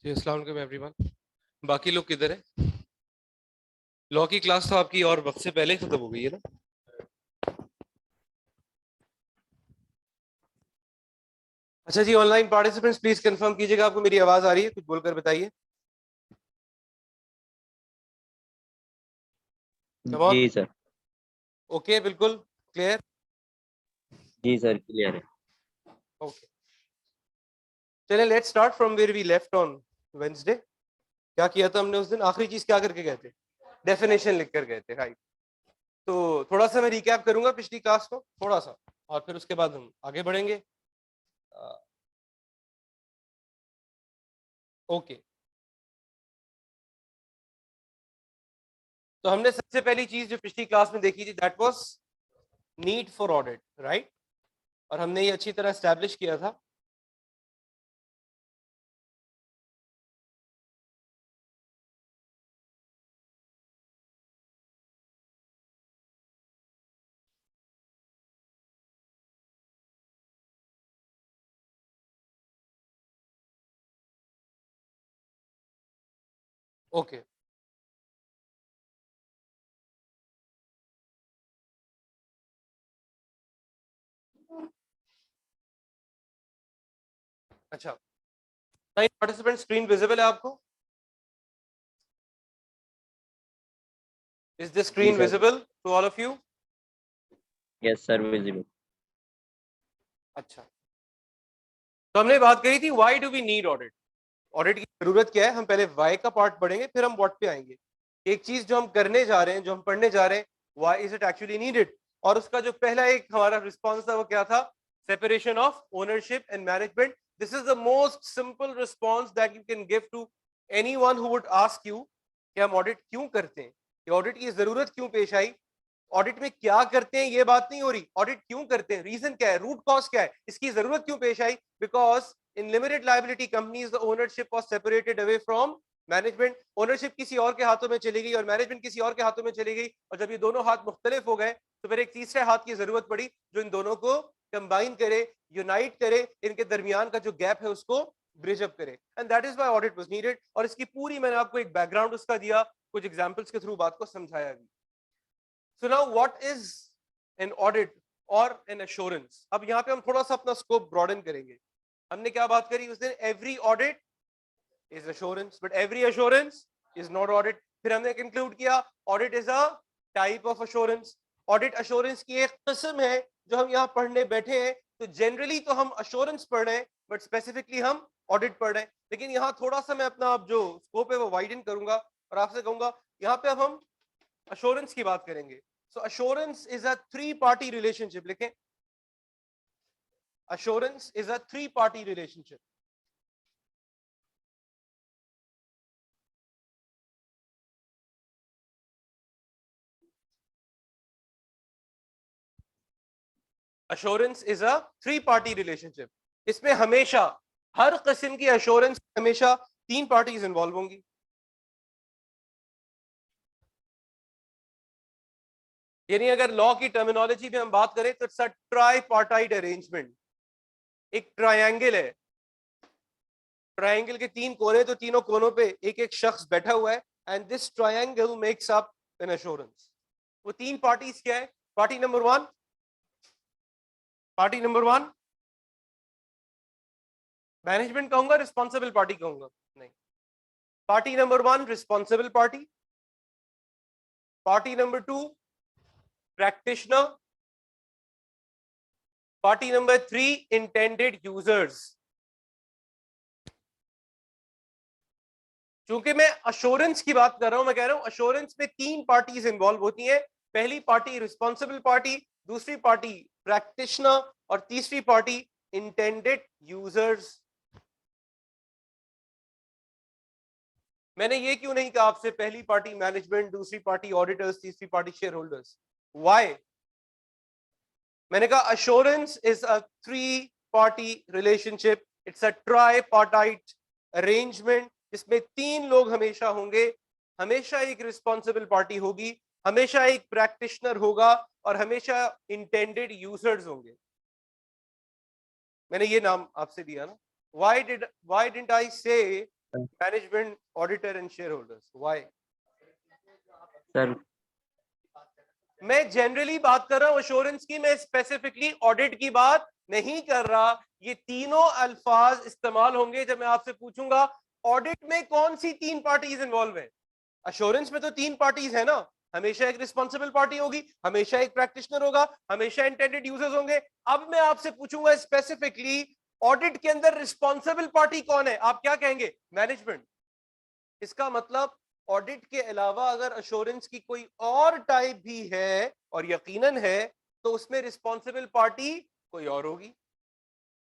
जी अस्सलाम वालेकुम एवरीवन। बाकी लोग किधर है? लॉ की क्लास तो आपकी और वक्त से पहले ही खत्म हो गई है ना? अच्छा जी, ऑनलाइन पार्टिसिपेंट्स प्लीज कंफर्म कीजिएगा आपको मेरी आवाज आ रही है, कुछ बोलकर बताइए। Come on. जी सर। ओके, बिल्कुल क्लियर। जी सर, क्लियर है। ओके, चलिए let's start from where we left on Wednesday. क्या किया था हमने उस दिन? आखिरी चीज क्या करके गए थे? डेफिनेशन लिख कर गए थे, राइट। तो थोड़ा सा मैं रिकैप करूंगा पिछली क्लास को, थोड़ा सा, और फिर उसके बाद हम आगे बढ़ेंगे। ओके, तो हमने सबसे पहली चीज जो पिछली क्लास में देखी थी that was need for audit, right. और हमने ये अच्छी तरह स्टैब्लिश किया था। ओके, अच्छा, पार्टिसिपेंट स्क्रीन विजिबल है आपको? इज द जी screen sir. Visible to all of you? Yes sir, visible. अच्छा, तो हमने बात करी थी why do we need audit. Audit की जरूरत क्या है? हम पहले व्हाई का पार्ट पढ़ेंगे, फिर हम व्हाट पे आएंगे। एक चीज जो हम करने जा रहे हैं, जो हम पढ़ने जा रहे हैं, why is it actually needed. और उसका जो पहला एक हमारा रिस्पॉन्स था वो क्या था? Separation of ownership and management. This is the most simple response that you can give to anyone who would ask you कि हम ऑडिट क्यों करते हैं, ऑडिट की जरूरत क्यों पेश आई, ऑडिट में क्या करते हैं ये बात नहीं हो रही, ऑडिट क्यों करते हैं, रीजन क्या है, रूट कॉज क्या है, इसकी जरूरत क्यों पेश आई। Because in limited liability companies the ownership was separated away from management. Ownership किसी और के हाथों में चली गई और मैनेजमेंट किसी और के हाथों में चली गई, और जब ये दोनों हाथ मुख्तलिफ हो गए तो फिर एक तीसरे हाथ की जरूरत पड़ी जो इन दोनों को कंबाइन करे, यूनाइट करे, इनके दरमियान का जो गैप है उसको ब्रिज अप करे। And that is why audit was needed. और इसकी पूरी मैंने आपको एक बैकग्राउंड उसका दिया, कुछ एग्जांपल्स के थ्रू बात को समझाया भी। So now what is an audit or an assurance? अब यहाँ पे हम थोड़ा सा अपना स्कोप ब्रॉडन करेंगे। हमने क्या बात करी उस दिन? Every audit is assurance, but every assurance is not audit. फिर हमने कंक्लूड किया audit is a type of assurance. Audit assurance की एक किस्म है जो हम यहाँ पढ़ने बैठे हैं। तो जनरली तो हम assurance पढ़ रहे हैं, बट स्पेसिफिकली हम ऑडिट पढ़ रहे हैं। लेकिन यहाँ थोड़ा सा मैं अपना अब जो स्कोप है वो वाइडन करूंगा और आपसे कहूंगा यहाँ पे अब हम assurance की बात करेंगे। So assurance is a three-party relationship. लिखें, assurance is a three-party relationship. Assurance is a three-party relationship. इसमें हमेशा, हर किस्म की assurance हमेशा तीन पार्टीज इन्वॉल्व होंगी। यानी अगर लॉ की टर्मिनोलॉजी में हम बात करें तो इट्स अ ट्राईपार्टाइट अरेंजमेंट। एक ट्रायंगल है, ट्रायंगल के तीन कोने, तो तीनों कोनों पे एक एक शख्स बैठा हुआ है, and this triangle makes up an assurance. वो तीन पार्टीज क्या है? Party number one, party number one management कहूंगा, रिस्पॉन्सिबल पार्टी कहूंगा? नहीं, party number one responsible party, party number two practitioner, party number three intended users. चूंकि मैं assurance की बात कर रहा हूं, मैं कह रहा हूं अश्योरेंस में तीन पार्टीज इंवॉल्व होती हैं। पहली पार्टी रिस्पॉन्सिबल पार्टी, दूसरी पार्टी प्रैक्टिशनर, और तीसरी पार्टी इंटेंडेड यूजर्स। मैंने ये क्यों नहीं कहा आपसे पहली पार्टी मैनेजमेंट, दूसरी पार्टी ऑडिटर्स, तीसरी पार्टी शेयर होल्डर्स? वाई? मैंने कहा assurance is a three party relationship, it's a tripartite arrangement जिसमें तीन लोग हमेशा होंगे। हमेशा एक रिस्पॉन्सिबल पार्टी होगी, हमेशा एक प्रैक्टिशनर होगा, और हमेशा इंटेंडेड यूजर्स होंगे। मैंने ये नाम आपसे दिया ना। व्हाई डिडंट आई से management, auditor and share holders, why? Sir मैं जनरली बात कर रहा हूं अश्योरेंस की, मैं स्पेसिफिकली ऑडिट की बात नहीं कर रहा। ये तीनों अल्फाज इस्तेमाल होंगे जब मैं आपसे पूछूंगा ऑडिट में कौन सी तीन पार्टीज इन्वॉल्व है। अश्योरेंस में तो तीन पार्टीज है ना, हमेशा एक रिस्पॉन्सिबल पार्टी होगी, हमेशा एक प्रैक्टिशनर होगा, हमेशा इंटेंडेड यूजर्स होंगे। अब मैं आपसे पूछूंगा स्पेसिफिकली ऑडिट के अंदर रिस्पॉन्सिबल पार्टी कौन है, आप क्या कहेंगे? मैनेजमेंट। इसका मतलब ऑडिट के अलावा अगर अश्योरेंस की कोई और टाइप भी है, और यकीनन है, तो उसमें रिस्पॉन्सिबल पार्टी कोई और होगी,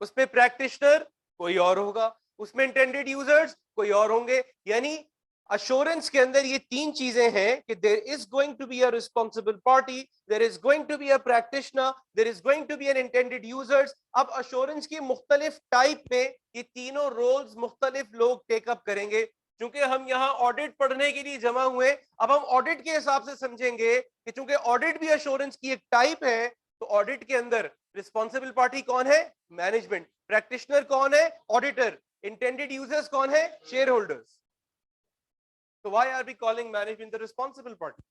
उसमें प्रैक्टिशनर कोई और होगा, उसमें इंटेंडेड यूजर्स कोई और होंगे। यानी अश्योरेंस के अंदर ये तीन चीजें हैं कि there is going to be a responsible party, there is going to be a practitioner, there is going to be an intended users. अब अश्योरेंस की मुख्तलिफ टाइप में ये तीनों रोल्स मुख्तलिफ लोग टेकअप करेंगे। क्योंकि हम यहाँ ऑडिट पढ़ने के लिए जमा हुए, अब हम ऑडिट के हिसाब से समझेंगे कि चूंकि ऑडिट भी अश्योरेंस की एक टाइप है, तो ऑडिट के अंदर रिस्पॉन्सिबल पार्टी कौन है? मैनेजमेंट। प्रैक्टिशनर कौन है? ऑडिटर। इंटेंडेड यूजर्स कौन है? Share holders. So why are we calling management the responsible party?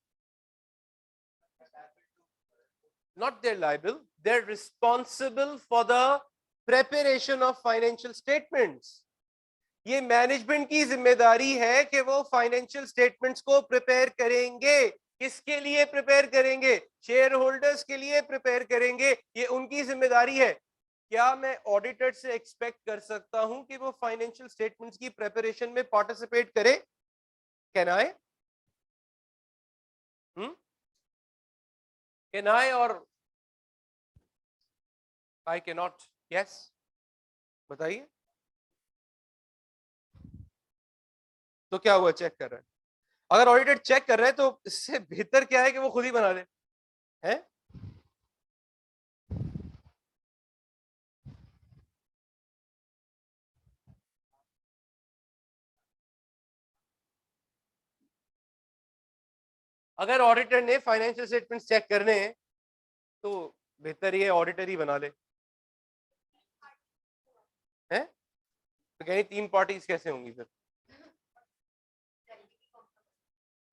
Not they're liable, they're responsible for the preparation of financial statements. ये मैनेजमेंट की जिम्मेदारी है कि वो फाइनेंशियल स्टेटमेंट्स को प्रिपेयर करेंगे। किसके लिए प्रिपेयर करेंगे? शेयर होल्डर्स के लिए प्रिपेयर करेंगे, ये उनकी जिम्मेदारी है। क्या मैं ऑडिटर से एक्सपेक्ट कर सकता हूं कि वो फाइनेंशियल स्टेटमेंट्स की प्रिपरेशन में पार्टिसिपेट करे? Can I? कैन आई और आई कैन नॉट? यस, बताइए। तो क्या हुआ, चेक कर रहा है? अगर ऑडिटर चेक कर रहा है तो इससे बेहतर क्या है कि वो खुद ही बना ले, हैं? अगर ऑडिटर ने फाइनेंशियल स्टेटमेंट्स चेक करने हैं तो बेहतर ये ऑडिटर ही बना ले, हैं? तो कहीं तीन पार्टीज कैसे होंगी फिर?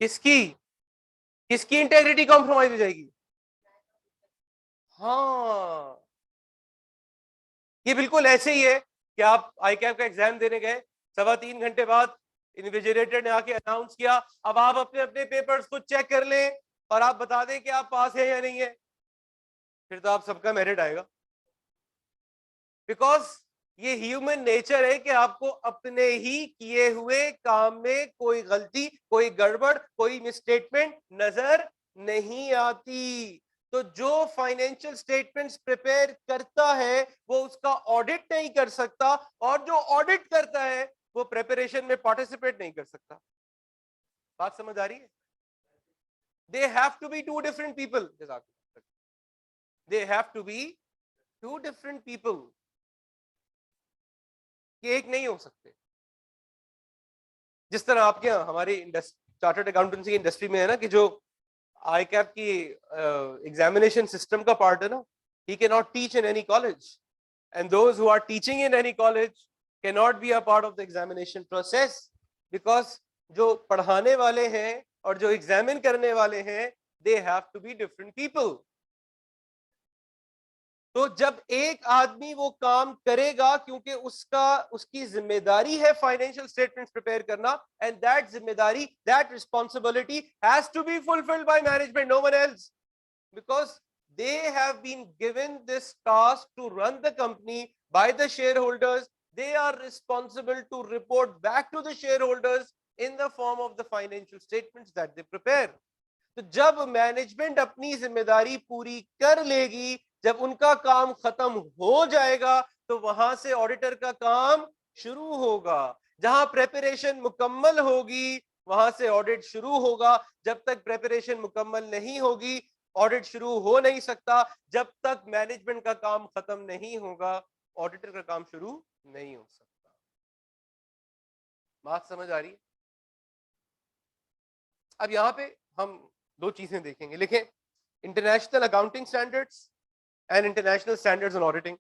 किसकी किसकी इंटेग्रिटी कॉम्प्रोमाइज हो जाएगी? हाँ, ये बिल्कुल ऐसे ही है कि आप आईकैप का एग्जाम देने गए, 3.25 घंटे बाद इन्विजिलेटर ने आके अनाउंस किया, अब आप अपने अपने पेपर्स को चेक कर लें और आप बता दें कि आप पास है या नहीं है, फिर तो आप सबका मेरिट आएगा। बिकॉज ये ह्यूमन नेचर है कि आपको अपने ही किए हुए काम में कोई गलती, कोई गड़बड़, कोई मिसस्टेटमेंट नजर नहीं आती। तो जो फाइनेंशियल स्टेटमेंट्स प्रिपेयर करता है वो उसका ऑडिट नहीं कर सकता, और जो ऑडिट करता है वो प्रिपरेशन में पार्टिसिपेट नहीं कर सकता। बात समझ आ रही है? They have to be two different people, they have to be two different people, ये एक नहीं हो सकते। जिस तरह आपके यहाँ हमारी चार्टर्ड अकाउंटेंसी इंडस्ट्री में है ना कि जो आईकैप की एग्जामिनेशन सिस्टम का पार्ट है ना, he can not teach in any college, and those who are teaching in any college can not be a part of the examination process, because जो पढ़ाने वाले हैं और जो एग्जामिन करने वाले हैं they have to be different people. तो जब एक आदमी वो काम करेगा, क्योंकि उसकी जिम्मेदारी है फाइनेंशियल स्टेटमेंट्स प्रिपेयर करना, एंड दैट जिम्मेदारी, that responsibility has to be fulfilled by management, no one else, because they have been given this task to run the company by the shareholders. They are responsible to report back to the shareholders in the form of the financial statements that they prepare. तो जब management अपनी जिम्मेदारी पूरी कर लेगी, जब उनका काम खत्म हो जाएगा, तो वहां से ऑडिटर का काम शुरू होगा। जहां प्रेपरेशन मुकम्मल होगी वहां से ऑडिट शुरू होगा। जब तक प्रेपरेशन मुकम्मल नहीं होगी ऑडिट शुरू हो नहीं सकता। जब तक मैनेजमेंट का काम खत्म नहीं होगा ऑडिटर का काम शुरू नहीं हो सकता। बात समझ आ रही है? अब यहां पे हम दो चीजें देखेंगे, लिखें international accounting standards and international standards on auditing.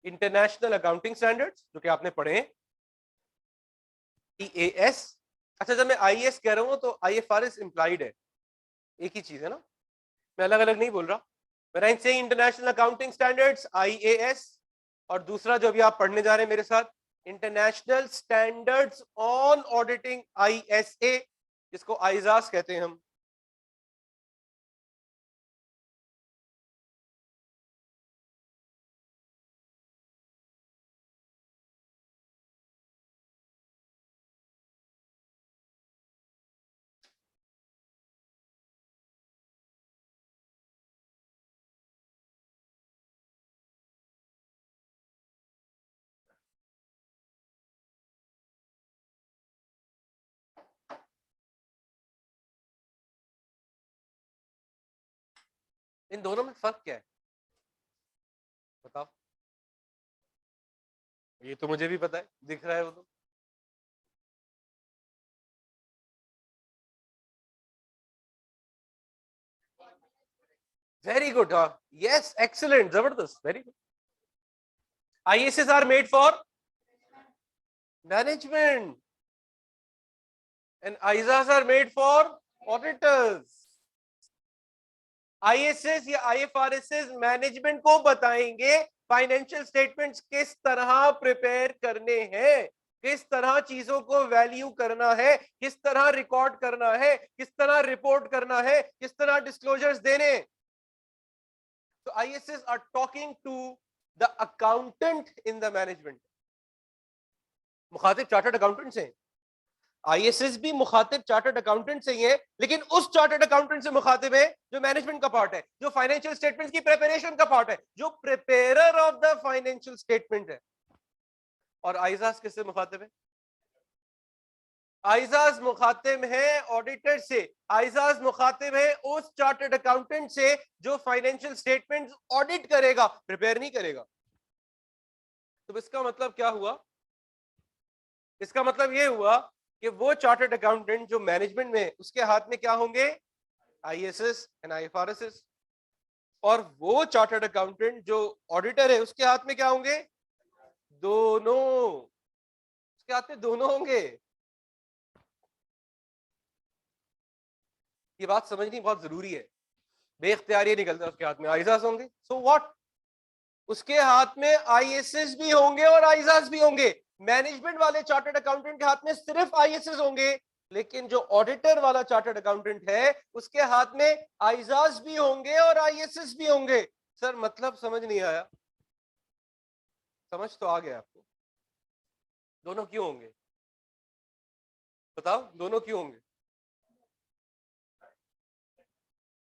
International accounting standards जो कि आपने पढ़े हैं, IAS। अच्छा, जब मैं IAS कह रहा हूं तो IFRS इंप्लाइड है, एक ही चीज है ना, मैं अलग अलग नहीं बोल रहा। When I say international accounting standards IAS, और दूसरा जो अभी आप पढ़ने जा रहे हैं मेरे साथ, international standards on auditing ISA, जिसको आइजास कहते हैं हम। इन दोनों में फर्क क्या है बताओ? ये तो मुझे भी पता है, दिख रहा है वो तो। वेरी गुड, हाँ, यस, एक्सीलेंट, जबरदस्त, very good. ISS are made for management and ISAs are made for auditors. ISS या IFRS मैनेजमेंट को बताएंगे फाइनेंशियल स्टेटमेंट्स किस तरह प्रिपेयर करने हैं, किस तरह चीजों को वैल्यू करना है, किस तरह रिकॉर्ड करना है, किस तरह रिपोर्ट करना है, किस तरह डिस्क्लोजर्स देने। तो ISS are talking to the accountant in the management. मुखातिब चार्टर्ड अकाउंटेंट्स हैं, ISS भी मुखातिब चार्टर्ड अकाउंटेंट से ही है, लेकिन उस चार्टर्ड अकाउंटेंट से मुखातिब है जो मैनेजमेंट का पार्ट है, जो फाइनेंशियल स्टेटमेंट्स की प्रिपरेशन का पार्ट है, जो preparer of the financial statement है। और आइजाज किससे मुखातिब है? आइजाज मुखातिब है ऑडिटर से, आइजाज मुखातिब है उस चार्टर्ड अकाउंटेंट से जो फाइनेंशियल स्टेटमेंट्स ऑडिट करेगा, प्रिपेयर नहीं करेगा। तो इसका मतलब क्या हुआ? इसका मतलब यह हुआ कि वो चार्टर्ड अकाउंटेंट जो मैनेजमेंट में, उसके हाथ में क्या होंगे? ISS and IFRS। और वो चार्टर्ड अकाउंटेंट जो ऑडिटर है, उसके हाथ में क्या होंगे? दोनों। उसके हाथ में दोनों होंगे। ये बात समझनी बहुत जरूरी है। बेख्तियार ये निकलता है उसके हाथ में आइजाज होंगे, सो व्हाट? उसके हाथ में ISS भी होंगे और आइजाज भी होंगे। मैनेजमेंट वाले चार्टर्ड अकाउंटेंट के हाथ में सिर्फ ISS होंगे, लेकिन जो ऑडिटर वाला चार्टर्ड अकाउंटेंट है उसके हाथ में आइजाज भी होंगे और ISS भी होंगे। सर मतलब समझ नहीं आया? समझ तो आ गया आपको? दोनों क्यों होंगे बताओ? दोनों क्यों होंगे?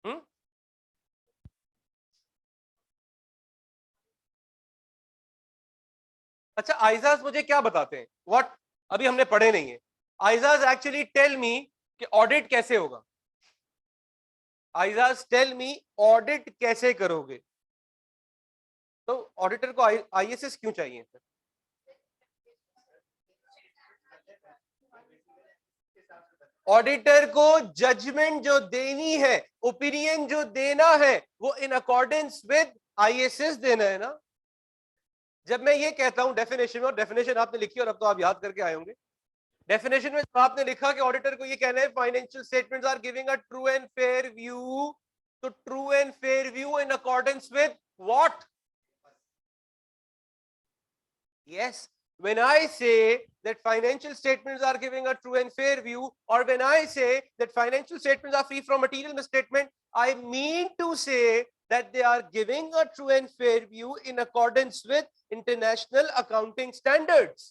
हम्म? अच्छा, आइजाज मुझे क्या बताते हैं? व्हाट? अभी हमने पढ़े नहीं है। आइजाज एक्चुअली टेल मी कि ऑडिट कैसे होगा। आइजाज टेल मी ऑडिट कैसे करोगे। तो ऑडिटर को ISS क्यों चाहिए सर? ऑडिटर को जजमेंट जो देनी है, ओपिनियन जो देना है, वो इन अकॉर्डेंस विद ISS देना है ना। जब मैं ये कहता हूं डेफिनेशन में, और डेफिनेशन आपने लिखी और अब तो आप याद करके आए होंगे, डेफिनेशन में जब आपने लिखा कि ऑडिटर को ये कहना है financial statements are giving a true and fair view, तो true and fair view in accordance with what? Yes, when I say that financial statements are giving a true and fair view, or when I say that financial statements are free from material misstatement, I mean to say that they are giving a true and fair view in accordance with international accounting standards.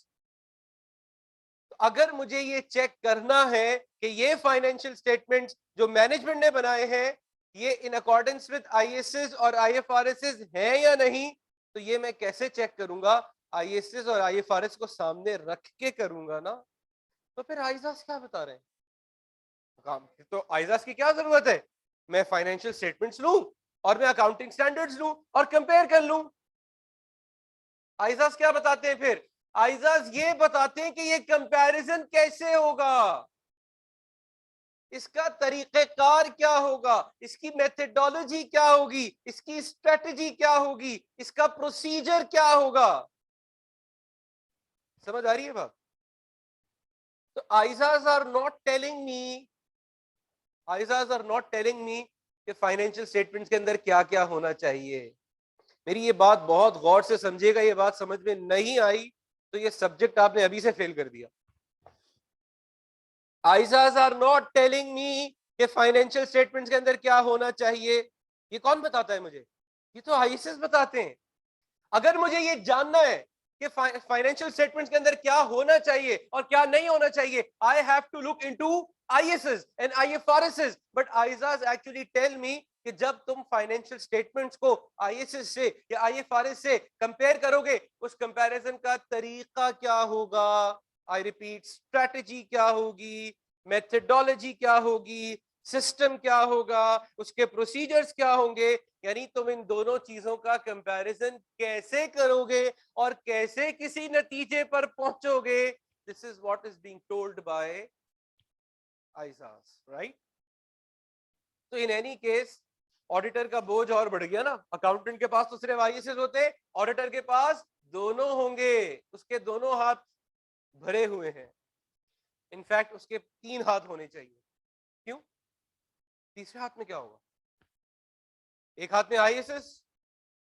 अगर मुझे ये check करना है कि ये financial statements जो management ने बनाए हैं ये इन अकॉर्डेंस विद ISS और IFRS हैं या नहीं, तो ये मैं कैसे चेक करूंगा? ISS और IFRS को सामने रख के करूंगा ना। तो फिर आइजाज क्या बता रहे हैं? काम तो आइजाज की क्या जरूरत है? मैं फाइनेंशियल स्टेटमेंट्स लूं और मैं अकाउंटिंग स्टैंडर्ड्स लूं और कंपेयर कर लूं। आइजाज क्या बताते हैं फिर? आइजाज ये बताते हैं कि ये कंपैरिजन कैसे होगा। इसका तरीक़ेकार क्या होगा, इसकी मेथडोलॉजी क्या होगी, इसकी स्ट्रेटजी क्या होगी, इसका प्रोसीजर क्या होगा। समझ आ रही है बात? तो ISAs are not telling me, ISAs are not telling me कि फाइनेंशियल स्टेटमेंट्स के अंदर क्या क्या होना चाहिए। मेरी ये बात बहुत गौर से समझिएगा, ये बात समझ में नहीं आई तो ये सब्जेक्ट आपने अभी से फेल कर दिया। आइजाज आर नॉट टेलिंग मी कि फाइनेंशियल स्टेटमेंट्स के अंदर क्या होना चाहिए। ये कौन बताता है मुझे? ये तो आईएसएस बताते हैं। अगर मुझे ये जानना है कि फाइनेंशियल स्टेटमेंट्स के अंदर क्या होना चाहिए और क्या नहीं होना चाहिए, I have to look into ISS and IFRS. But ISAs actually tell me कि जब तुम फाइनेंशियल स्टेटमेंट्स को आईएसएस से या आईएफआरएस से कंपेयर करोगे, उस कंपैरिजन का तरीका क्या होगा, आई रिपीट, स्ट्रेटजी क्या होगी, मेथडोलॉजी क्या होगी, सिस्टम क्या होगा, उसके प्रोसीजर्स क्या होंगे। यानी तुम इन दोनों चीजों का कंपैरिजन कैसे करोगे और कैसे किसी नतीजे पर पहुंचोगे। This is what is being told by ISAs, right? तो इन एनी केस ऑडिटर का बोझ और बढ़ गया ना। अकाउंटेंट के पास तो सिर्फ आईएएस होते, ऑडिटर के पास दोनों होंगे, उसके दोनों हाथ भरे हुए हैं। इनफैक्ट उसके 3 हाथ होने चाहिए। क्यों? तीसरे हाथ में क्या होगा? एक हाथ में आईएएस,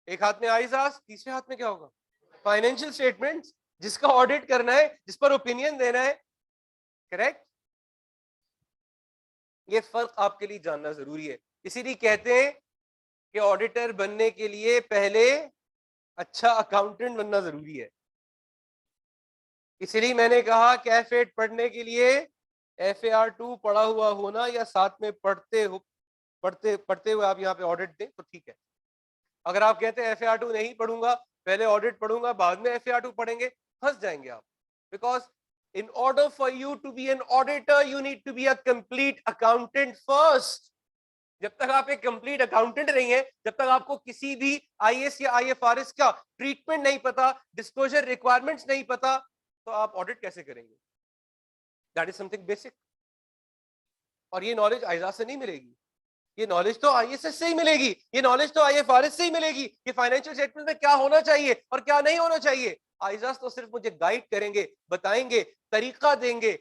एक हाथ में आईजास, तीसरे हाथ में क्या होगा? फाइनेंशियल स्टेटमेंट्स, जिसका ऑडिट करना है, जिस पर ओपिनियन देना है। करेक्ट? ये फर्क आपके लिए जानना जरूरी है। इसीलिए कहते हैं कि ऑडिटर बनने के लिए पहले अच्छा अकाउंटेंट बनना जरूरी है। इसलिए मैंने कहा कैफेट पढ़ने के लिए FAR 2 पढ़ा हुआ होना या साथ में पढ़ते हुए आप यहाँ पे ऑडिट दें तो ठीक है। अगर आप कहते हैं FAR 2 नहीं पढ़ूंगा, पहले ऑडिट पढ़ूंगा बाद में FAR 2 पढ़ेंगे, फंस जाएंगे आप। Because in order for you to be an auditor you need to be a complete accountant first। जब तक आप एक कंप्लीट अकाउंटेंट नहीं है, जब तक आपको किसी भी आईएएस या आईएफआरएस का ट्रीटमेंट नहीं पता, डिस्क्लोजर रिक्वायरमेंट्स नहीं पता, तो आप ऑडिट कैसे करेंगे? That is something basic. और ये नॉलेज आइजा से नहीं मिलेगी, ये नॉलेज तो आईएएस से ही मिलेगी, ये नॉलेज तो आईएफआरएस से ही मिलेगी कि फाइनेंशियल स्टेटमेंट में क्या होना चाहिए और क्या नहीं होना चाहिए। आइजाज तो सिर्फ मुझे गाइड करेंगे, बताएंगे, तरीका देंगे,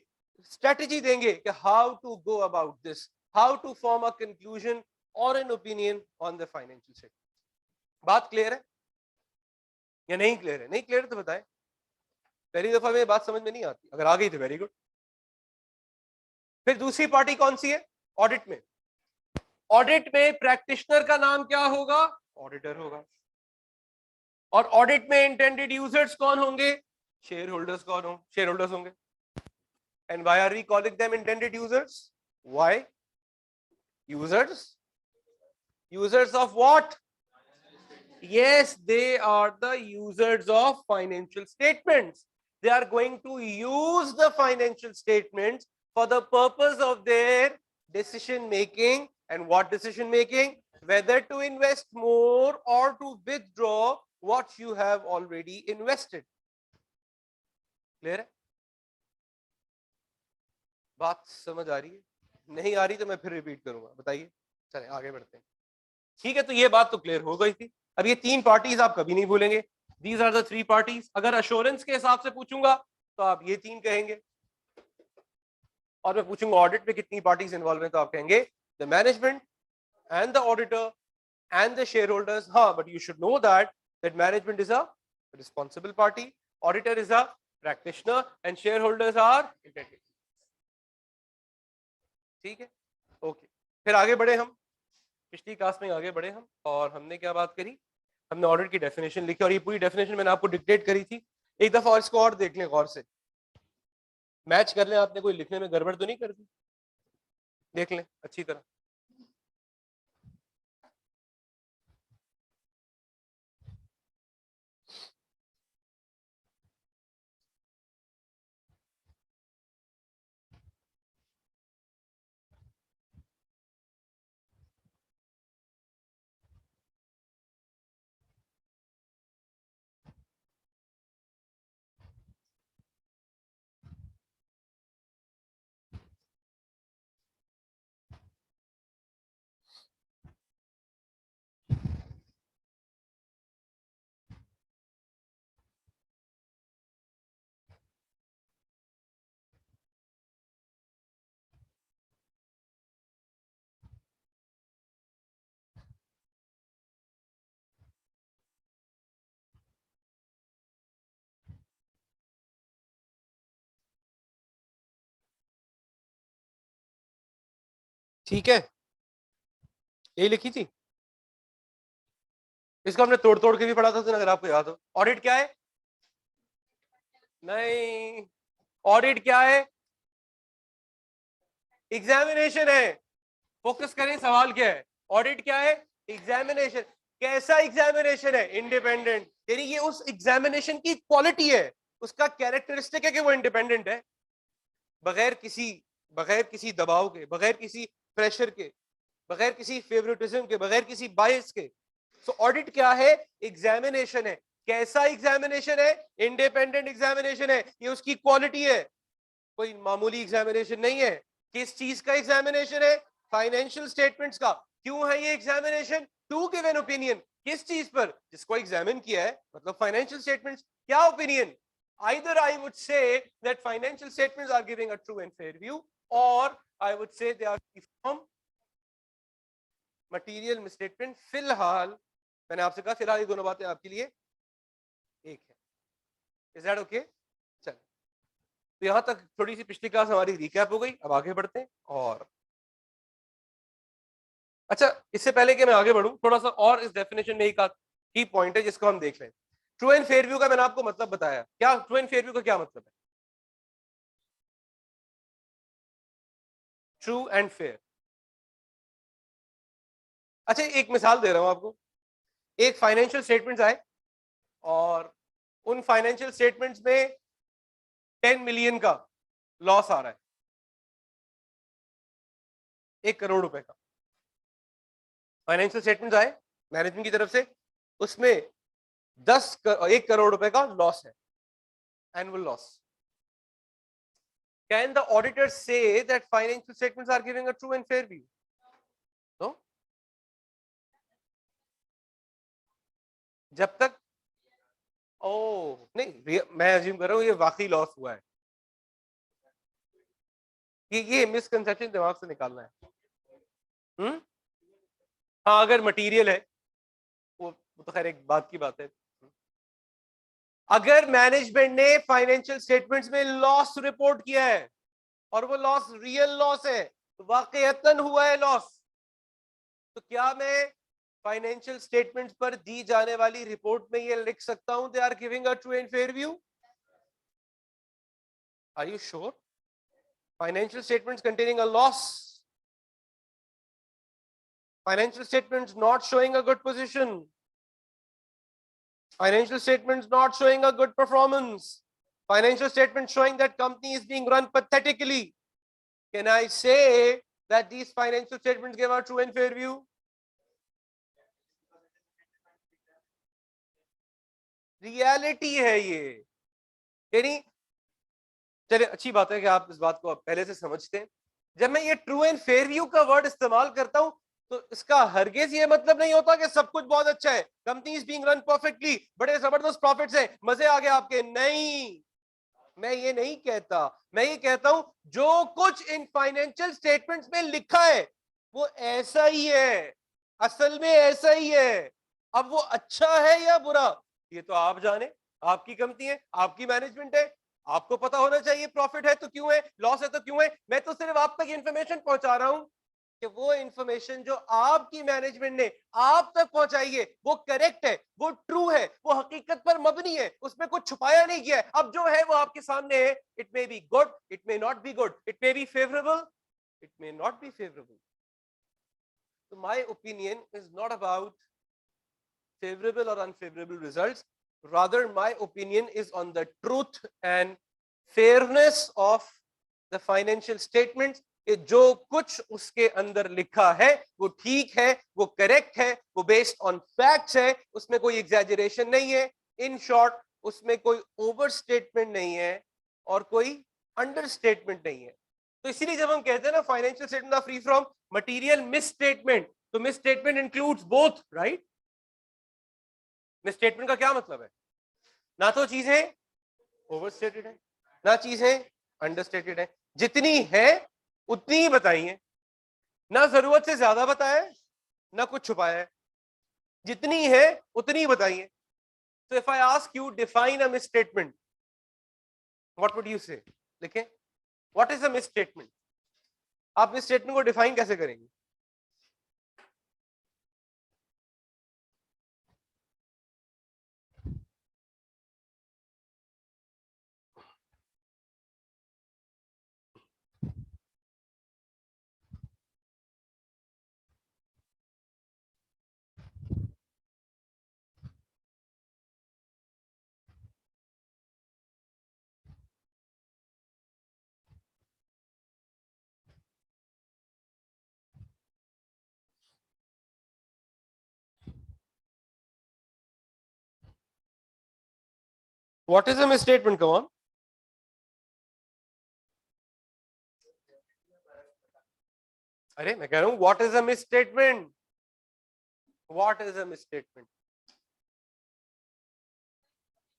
स्ट्रेटजी देंगे कि how to go about this, how to form a conclusion और an opinion on the financial statement. बात क्लियर है या नहीं क्लियर है? नहीं क्लियर है तो बताएं। पहली दफा में बात समझ में नहीं आती, अगर आ गई तो वेरी गुड। फिर दूसरी पार्टी कौन सी है ऑडिट में? ऑडिट में प्रैक्टिशनर का नाम क्या होगा? ऑडिटर होगा। और ऑडिट में इंटेंडेड यूजर्स कौन होंगे? शेयर होल्डर्स शेयर होल्डर्स होंगे। And why are we calling them intended users? Why users? Users of what? Yes, they are the users of financial statements. They are going to use the financial statements for the purpose of their decision making. And what decision making? Whether to invest more or to withdraw what you have already invested. Clear है? बात समझ आ रही है? नहीं आ रही तो मैं फिर रिपीट करूंगा, बताइए। चले आगे बढ़ते हैं। ठीक है, तो ये बात तो क्लियर हो गई थी। अब ये 3 पार्टीज आप कभी नहीं भूलेंगे। These are the 3 parties. अगर अश्योरेंस के हिसाब से पूछूंगा तो आप ये 3 कहेंगे, और मैं पूछूंगा ऑडिट में कितनी पार्टीज इन्वॉल्व हैं तो आप कहेंगे the management and the auditor and the share holders. हाँ, but you should know that management is a responsible party, auditor is a practitioner and share holders are intended. ठीक है, okay. फिर आगे बढ़े हम, पिछली क्लास में आगे बढ़े हम, और हमने क्या बात करी? हमने ऑडिट की डेफिनेशन लिखी, और ये पूरी डेफिनेशन मैंने आपको डिक्टेट करी थी। एक दफा और इसको और देख लें गौर से, मैच कर लें, आपने कोई लिखने में गड़बड़ तो नहीं कर दी? देख लें अच्छी तरह। ठीक है, यही लिखी थी। इसको हमने तोड़ तोड़ के भी पढ़ा था अगर आपको याद हो। ऑडिट क्या है? नहीं, ऑडिट क्या है? एग्जामिनेशन है। फोकस करें, सवाल क्या है? ऑडिट क्या है? एग्जामिनेशन। कैसा एग्जामिनेशन है? इंडिपेंडेंट। यानी ये उस एग्जामिनेशन की क्वालिटी है, उसका कैरेक्टरिस्टिक है कि वो इंडिपेंडेंट है, बगैर किसी दबाव के, बगैर किसी प्रेशर के, बगैर किसी फेवरेटिज्म के, बगैर किसी बायस के। सो ऑडिट क्या है? एग्जामिनेशन है। कैसा एग्जामिनेशन है? इंडिपेंडेंट एग्जामिनेशन है। ये उसकी क्वालिटी है, कोई मामूली एग्जामिनेशन नहीं है। किस चीज का एग्जामिनेशन है? फाइनेंशियल स्टेटमेंट्स का। क्यों है ये examination? To give an opinion. किस चीज पर? जिसको एग्जामिन किया है, मतलब फाइनेंशियल स्टेटमेंट्स। क्या opinion? either I would say that financial statements are giving a true and fair view, or I would say they are free from material misstatement. फिलहाल मैंने आपसे कहा फिलहाल ये दोनों बातें आपके लिए एक है। Is that okay? चल, तो यहां तक थोड़ी सी पिछली क्लास हमारी रिकैप हो गई। अब आगे बढ़ते हैं। और अच्छा, इससे पहले कि मैं आगे बढ़ूं, थोड़ा सा और इस डेफिनेशन में एक की पॉइंट है जिसको हम देख लें। ट्रू एंड फेयर व्यू का मैंने आपको मतलब बताया। क्या ट्रू एंड फेयर व्यू का क्या मतलब है? True and fair. अच्छा, एक मिसाल दे रहा हूं आपको। एक फाइनेंशियल स्टेटमेंट्स आए और उन फाइनेंशियल स्टेटमेंट्स में 10 मिलियन का लॉस आ रहा है, 1 करोड़ रुपए का। फाइनेंशियल स्टेटमेंट्स आए मैनेजमेंट की तरफ से, उसमें 1 करोड़ रुपए का लॉस है, annual loss. Can the auditor say that financial statements are giving a true and fair view? No. जब तक नहीं, मैं अज्यूम कर रहा हूं ये वाकई लॉस हुआ है। ये मिसकंसेप्शन दिमाग से निकालना है। हाँ, अगर मटेरियल है वो तो खैर एक बात की बात है। अगर मैनेजमेंट ने फाइनेंशियल स्टेटमेंट्स में लॉस रिपोर्ट किया है और वो लॉस रियल लॉस है, तो वाकईतन हुआ है लॉस, तो क्या मैं फाइनेंशियल स्टेटमेंट्स पर दी जाने वाली रिपोर्ट में ये लिख सकता हूं they are giving a true and fair view? Are you sure? Financial statements containing a loss, financial statements not showing a good position, financial statements not showing a good performance, financial statements showing that company is being run pathetically, can I say that these financial statements give a true and fair view? Reality है ये। यानी चलिए, अच्छी बात है कि आप इस बात को पहले से समझते हैं। जब मैं ये ट्रू एंड फेयर व्यू का वर्ड इस्तेमाल करता हूं, तो इसका हरगिज ये मतलब नहीं होता कि सब कुछ बहुत अच्छा है, company is being run perfectly, बड़े जबरदस्त प्रॉफिट्स हैं, मजे आ गए आपके। नहीं, मैं ये नहीं कहता। मैं ये कहता हूं जो कुछ इन फाइनेंशियल स्टेटमेंट्स में लिखा है वो ऐसा ही है, असल में ऐसा ही है। अब वो अच्छा है या बुरा, ये तो आप जाने, आपकी कंपनी है, आपकी मैनेजमेंट है, आपको पता होना चाहिए। प्रॉफिट है तो क्यों है, लॉस है तो क्यों है। मैं तो सिर्फ आप तक इंफॉर्मेशन पहुंचा रहा हूं कि वो इंफॉर्मेशन जो आपकी मैनेजमेंट ने आप तक पहुंचाई है वो करेक्ट है, वो ट्रू है, वो हकीकत पर मबनी है, उसमें कुछ छुपाया नहीं गया है। अब जो है वो आपके सामने है। It may be good, it may not be good, it may be favourable, it may not be favourable. So my opinion is not about favorable or unfavorable results. Rather, my opinion is on the truth and fairness of the financial statements. जो कुछ उसके अंदर लिखा है वो ठीक है, वो करेक्ट है, वो बेस्ड ऑन फैक्ट्स है, उसमें कोई एग्जैजरेशन नहीं है। इन शॉर्ट, उसमें कोई ओवर स्टेटमेंट नहीं है और कोई अंडर स्टेटमेंट नहीं है। तो इसीलिए जब हम कहते हैं ना financial statement are free from material misstatement, तो misstatement includes both, right? Misstatement का क्या मतलब है? ना तो चीजें ओवरस्टेटेड है, ना चीजें अंडरस्टेटेड है। जितनी है उतनी ही बताई है, ना जरूरत से ज्यादा बताया है, ना कुछ छुपाया है। जितनी है उतनी ही बताई है। So if I ask you define a misstatement, what would you say? लिखें, what is a misstatement? आप इस स्टेटमेंट को डिफाइन कैसे करेंगे? What is a miss statement? Come on. अरे मैं कह रहा हूं what is a miss statement? What is a miss statement?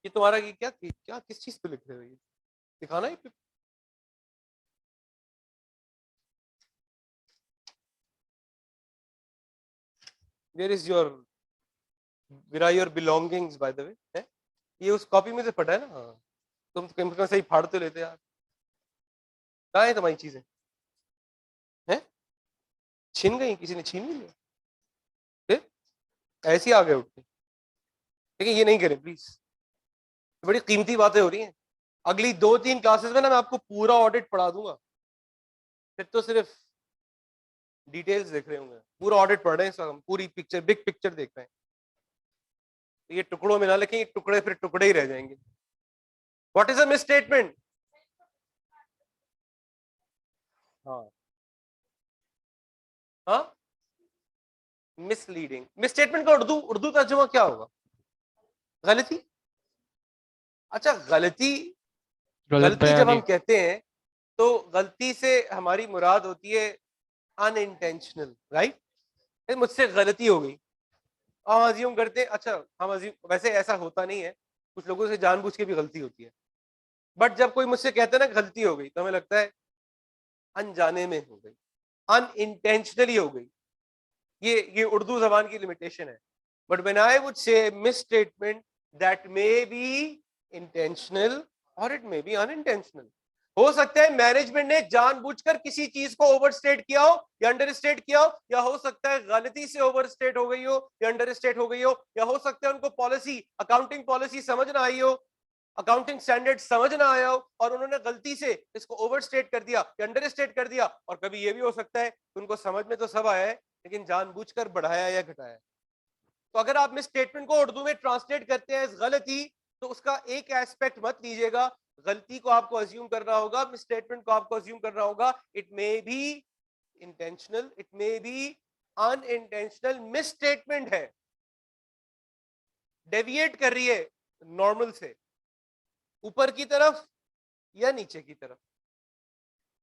ये तुम्हारा ये क्या क्या किस चीज पे लिख रहे हो? ये दिखाना है। Where is your, where are your belongings by the way? है ये उस कॉपी में से फटा है ना? हाँ, तुम कंप्यूटर से ही फाड़ तो लेते यार। कहाँ है तुम्हारी चीजें? हैं? छीन गई? किसी ने छीन ली है? फिर ऐसे ही आ गए उठ के? लेकिन ये नहीं करें प्लीज, बड़ी कीमती बातें हो रही हैं। अगली 2-3 क्लासेस में ना मैं आपको पूरा ऑडिट पढ़ा दूंगा, फिर तो सिर्फ डिटेल्स देख रहे होंगे। पूरा ऑडिट पढ़ रहे हैं, हम पूरी पिक्चर, बिग पिक्चर देख रहे हैं। तो ये टुकड़ों में ना लिखें, टुकड़े फिर टुकड़े ही रह जाएंगे। What is a miss statement? हाँ हाँ, मिसलीडिंग। मिस स्टेटमेंट का उर्दू उर्दू तर्जुमा क्या होगा? गलती। अच्छा, गलती। गलत गलती जब बयानी। हम कहते हैं तो गलती से हमारी मुराद होती है अनइंटेंशनल, राइट? मुझसे गलती हो गई, हम अज्यूम करते हैं। अच्छा, हम अज्यूम, वैसे ऐसा होता नहीं है, कुछ लोगों से जानबूझ के भी गलती होती है। बट जब कोई मुझसे कहता है ना गलती हो गई, तो हमें लगता है अनजाने में हो गई, अनइंटेंशनली हो गई। ये उर्दू जबान की लिमिटेशन है। But when I would say miss statement, that may be intentional और इट मे बी अनइंटेंशनल। हो सकता है मैनेजमेंट ने जानबूझकर किसी चीज को ओवरस्टेट किया हो या अंडरस्टेट किया हो, या हो सकता है गलती से ओवरस्टेट हो गई हो या अंडरस्टेट हो गई हो, या हो सकता है उनको पॉलिसी, अकाउंटिंग पॉलिसी समझ ना आई हो, अकाउंटिंग स्टैंडर्ड समझ ना आया हो, और उन्होंने गलती से इसको ओवरस्टेट कर दिया या अंडरस्टेट कर दिया। और कभी ये भी हो सकता है उनको समझ में तो सब आया है, लेकिन जानबूझकर बढ़ाया या घटाया। तो अगर आप मिस स्टेटमेंट को उर्दू में ट्रांसलेट करते हैं गलती, तो उसका एक एस्पेक्ट मत लीजिएगा। गलती को आपको अज्यूम करना होगा, मिस स्टेटमेंट को आपको अज्यूम करना होगा। It may be intentional, it may be unintentional. Miss statement है, डेविएट कर रही है नॉर्मल से, ऊपर की तरफ या नीचे की तरफ।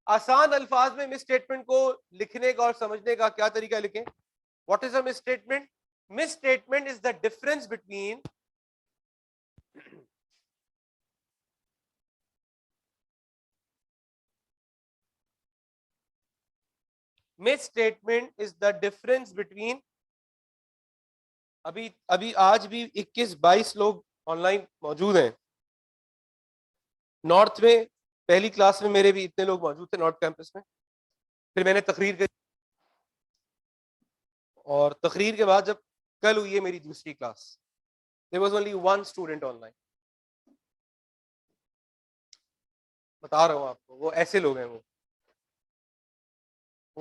आसान अल्फाज में मिस स्टेटमेंट को लिखने का और समझने का क्या तरीका लिखें? What is a miss statement? Miss statement is the difference between miss statement is the difference between, अभी अभी आज भी 21-22 लोग ऑनलाइन मौजूद हैं। नॉर्थ में पहली क्लास में मेरे भी इतने लोग मौजूद थे नॉर्थ कैंपस में। फिर मैंने तकरीर करी, और तकरीर के बाद जब कल हुई है मेरी दूसरी class, there was only one student online. बता रहा हूँ आपको, वो ऐसे लोग हैं। वो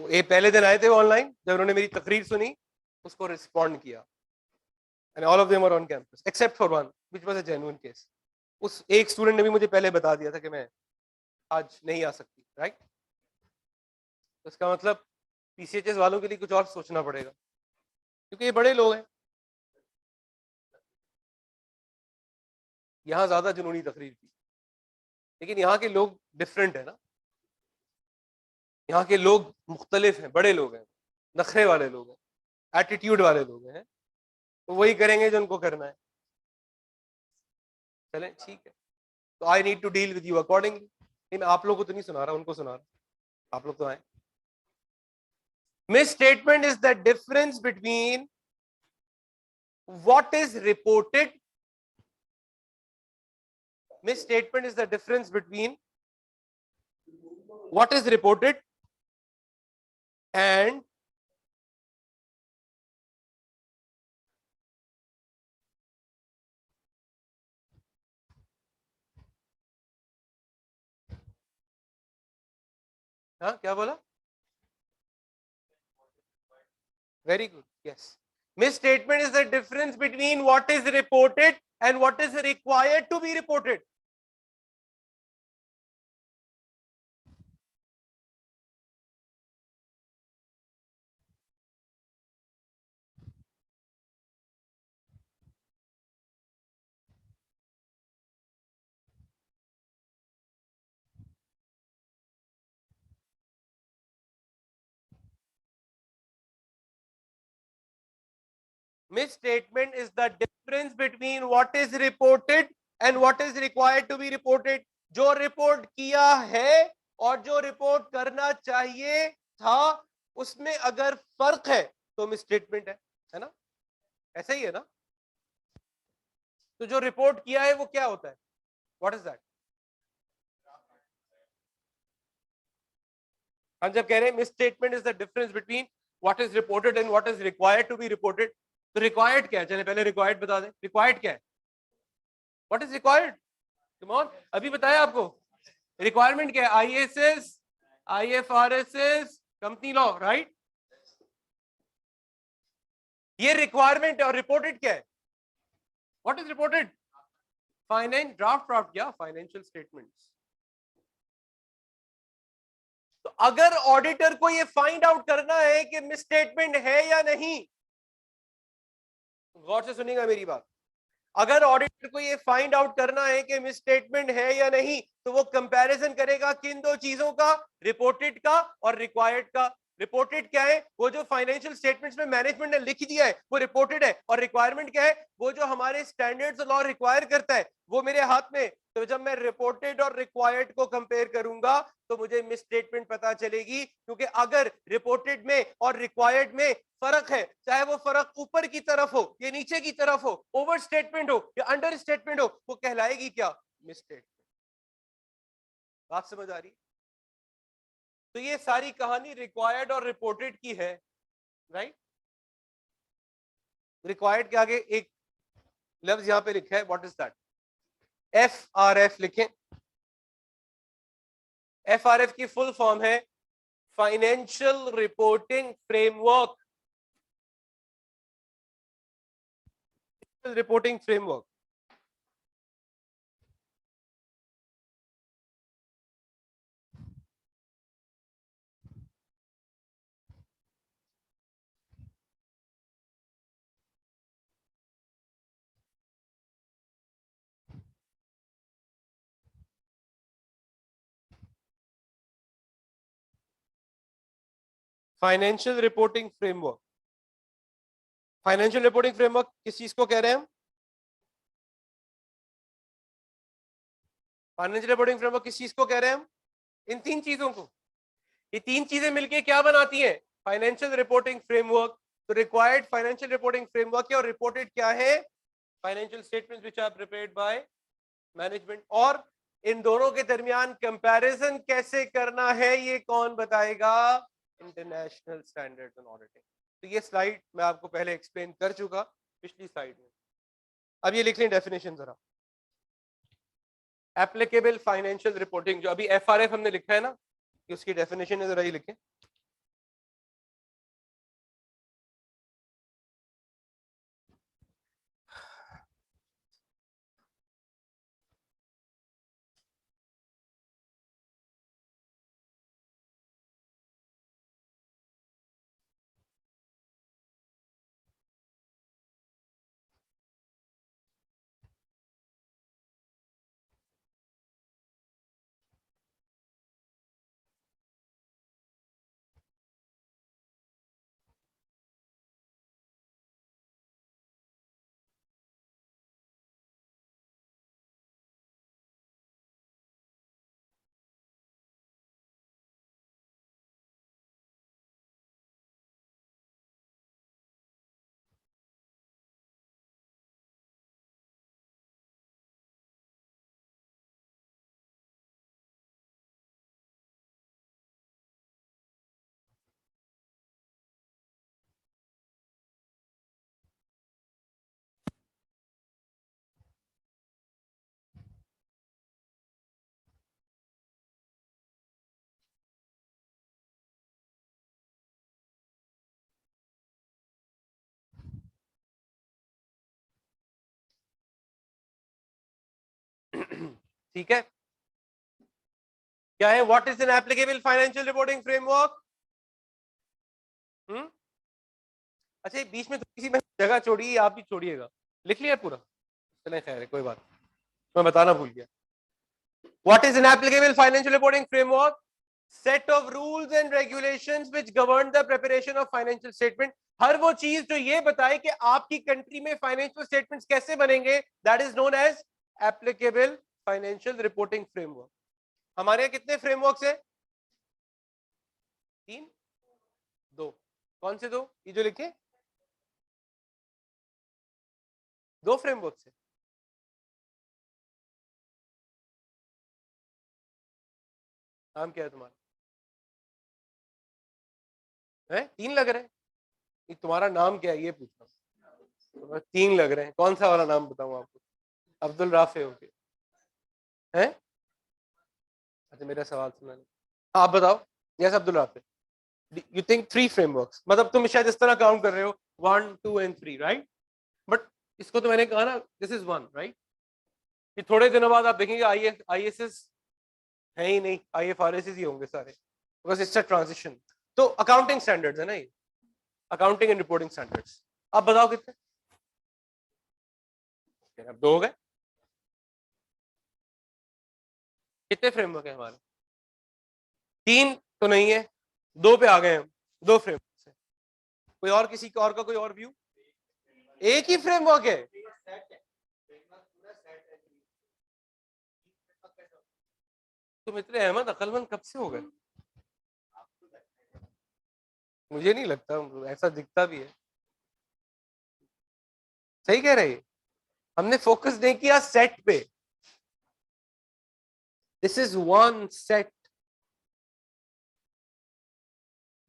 ये पहले दिन आए थे ऑनलाइन, जब उन्होंने मेरी तकरीर सुनी, उसको रिस्पॉन्ड किया, and all of them are on campus except for one which was a genuine case. उस एक स्टूडेंट ने भी मुझे पहले बता दिया था कि मैं आज नहीं आ सकती, राइट? तो इसका मतलब पीसीएचएस वालों के लिए कुछ और सोचना पड़ेगा, क्योंकि ये बड़े लोग हैं। यहाँ ज्यादा जुनूनी तकरीर थी, लेकिन यहाँ के लोग डिफरेंट है ना। यहाँ के लोग मुख्तलिफ हैं, बड़े लोग हैं, नखरे वाले लोग हैं, एटीट्यूड वाले लोग हैं। तो वही करेंगे जो उनको करना है। चले ठीक है, तो I need to deal with you accordingly. मैं आप लोगों को तो नहीं सुना रहा, उनको सुना रहा। आप लोग तो आए। Miss statement is the difference between what is reported. Misstatement is the difference between what is reported and हाँ क्या बोला? Very good. Yes. Misstatement is the difference between what is reported and what is required to be reported. Misstatement is the difference between what is reported and what is required to be reported. जो report किया है और जो report करना चाहिए था उसमें अगर फर्क है तो मिसस्टेटमेंट है ना? ऐसा ही है ना? तो जो रिपोर्ट किया है वो क्या होता है? What is that? हम जब कह रहे हैं misstatement is the difference between what is reported and what is required to be reported, तो रिक्वायर्ड क्या है? चलिए पहले रिक्वायर्ड बता दें। रिक्वायर्ड क्या है? What is required? Come on, अभी बताया आपको। रिक्वायरमेंट क्या है? ISS, IFRS, company law, right? ये रिक्वायरमेंट है। और रिपोर्टेड क्या है? What is reported? Finance draft क्या? Financial statements. तो अगर ऑडिटर को ये फाइंड आउट करना है कि मिसस्टेटमेंट है या नहीं, गौर से सुनिएगा मेरी बात, अगर ऑडिटर को ये फाइंड आउट करना है कि मिसस्टेटमेंट है या नहीं, तो वो कंपैरिजन करेगा किन दो चीजों का? रिपोर्टेड का और रिक्वायर्ड का। रिपोर्टेड क्या है? वो जो फाइनेंशियल स्टेटमेंट्स में मैनेजमेंट ने लिख दिया है वो रिपोर्टेड है। और रिक्वायरमेंट क्या है? वो जो हमारे स्टैंडर्ड्स लॉ रिक्वायर करता है वो मेरे हाथ में। तो जब मैं रिपोर्टेड और रिक्वायर्ड को कंपेयर करूंगा तो मुझे मिसस्टेटमेंट पता चलेगी, क्योंकि अगर रिपोर्टेड में और रिक्वायर्ड में फर्क है, चाहे वो फर्क ऊपर की तरफ हो या नीचे की तरफ हो, ओवर स्टेटमेंट हो या अंडर स्टेटमेंट हो, वो कहलाएगी क्या? मिसस्टेटमेंट। बात समझ आ रही? तो ये सारी कहानी रिक्वायर्ड और रिपोर्टेड की है, राइट? रिक्वायर्ड के आगे एक लफ्ज यहां पे लिखा है, व्हाट इज दैट? एफआरएफ लिखें। एफआरएफ की फुल फॉर्म है financial reporting framework. Reporting framework. Financial reporting framework. Financial reporting framework किस चीज को कह रहे हैं हम? फाइनेंशियल रिपोर्टिंग फ्रेमवर्क किस चीज को कह रहे हैं हम? इन तीन चीजों को। ये तीन चीजें मिलके क्या बनाती हैं? Financial reporting framework. तो रिक्वायर्ड फाइनेंशियल रिपोर्टिंग फ्रेमवर्क है और रिपोर्टेड क्या है? Financial statements which are prepared by management. और इन दोनों के दरमियान कंपैरिजन कैसे करना है ये कौन बताएगा? International standards on auditing. तो ये स्लाइड मैं आपको पहले एक्सप्लेन कर चुका पिछली स्लाइड में। अब ये लिख लें डेफिनेशन जरा। एप्लीकेबल फाइनेंशियल रिपोर्टिंग, जो अभी एफआरएफ हमने लिखा है ना, कि उसकी डेफिनेशन है, जरा ये लिखें। ठीक है, क्या है? What is an applicable financial reporting framework? अच्छा, ये बीच में थोड़ी सी मैंने जगह छोड़ी, आप भी छोड़िएगा। लिख लिया पूरा? चले, खैर है, कोई बात, मैं बताना भूल गया। What is an applicable financial reporting framework? Set of rules and regulations which govern the preparation of financial statement. हर वो चीज जो ये बताए कि आपकी कंट्री में फाइनेंशियल स्टेटमेंट्स कैसे बनेंगे, that is known as applicable financial reporting framework. हमारे यहाँ कितने फ्रेमवर्क्स हैं? 3, 2। कौन से 2? ये जो लिखे 2 फ्रेमवर्क्स है। नाम क्या है तुम्हारा? है 3 लग रहे हैं। तुम्हारा नाम क्या है ये पूछ रहा हूँ। 3 लग रहे हैं, कौन सा वाला नाम बताऊं आपको? अब्दुल राफे हो गए हैं? अच्छा, मेरा सवाल सुना नहीं, आप बताओ। Yes, Abdul Rafe. You think 3 frameworks, मतलब तुम शायद इस तरह काउंट कर रहे हो 1, 2 एंड 3, राइट? बट इसको तो मैंने कहा ना, दिस इज 1, राइट? कि थोड़े दिनों बाद आप देखेंगे IAS है ही नहीं, IFRS ही होंगे सारे, बिकॉज इट्स अ ट्रांजिशन। तो अकाउंटिंग स्टैंडर्ड्स है ना ये, अकाउंटिंग एंड रिपोर्टिंग स्टैंडर्ड्स। आप बताओ कितने? अब 2 हो गए। कितने फ्रेमवर्क है हमारे? 3 तो नहीं है, 2 पे आ गए हम। 2 फ्रेमवर्क है। कोई और, किसी का और का कोई और व्यू? एक ही फ्रेमवर्क है। तुम इतने अहमद अकलमंद कब से हो गए? मुझे नहीं लगता, ऐसा दिखता भी है। सही कह रहे, हमने फोकस नहीं किया सेट पे। This is 1 set.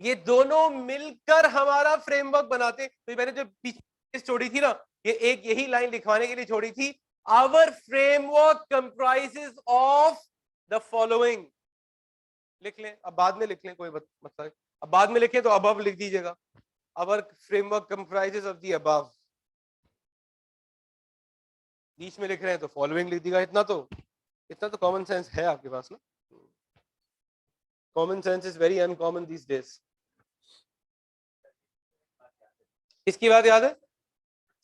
ये दोनों मिलकर हमारा फ्रेमवर्क बनाते। तो मैंने जो पीछे छोड़ी थी ना, ये एक यही लाइन लिखवाने के लिए छोड़ी थी, our framework comprises of the following. लिख लें, अब बाद में लिख लें, कोई मतलब अब बाद में लिखें तो अबव लिख दीजिएगा। Our framework comprises of the above. बीच में लिख रहे हैं तो फॉलोइंग लिख दीजिएगा। इतना तो कॉमन सेंस है आपके पास ना। Common sense is very uncommon these days. किसकी बात याद है?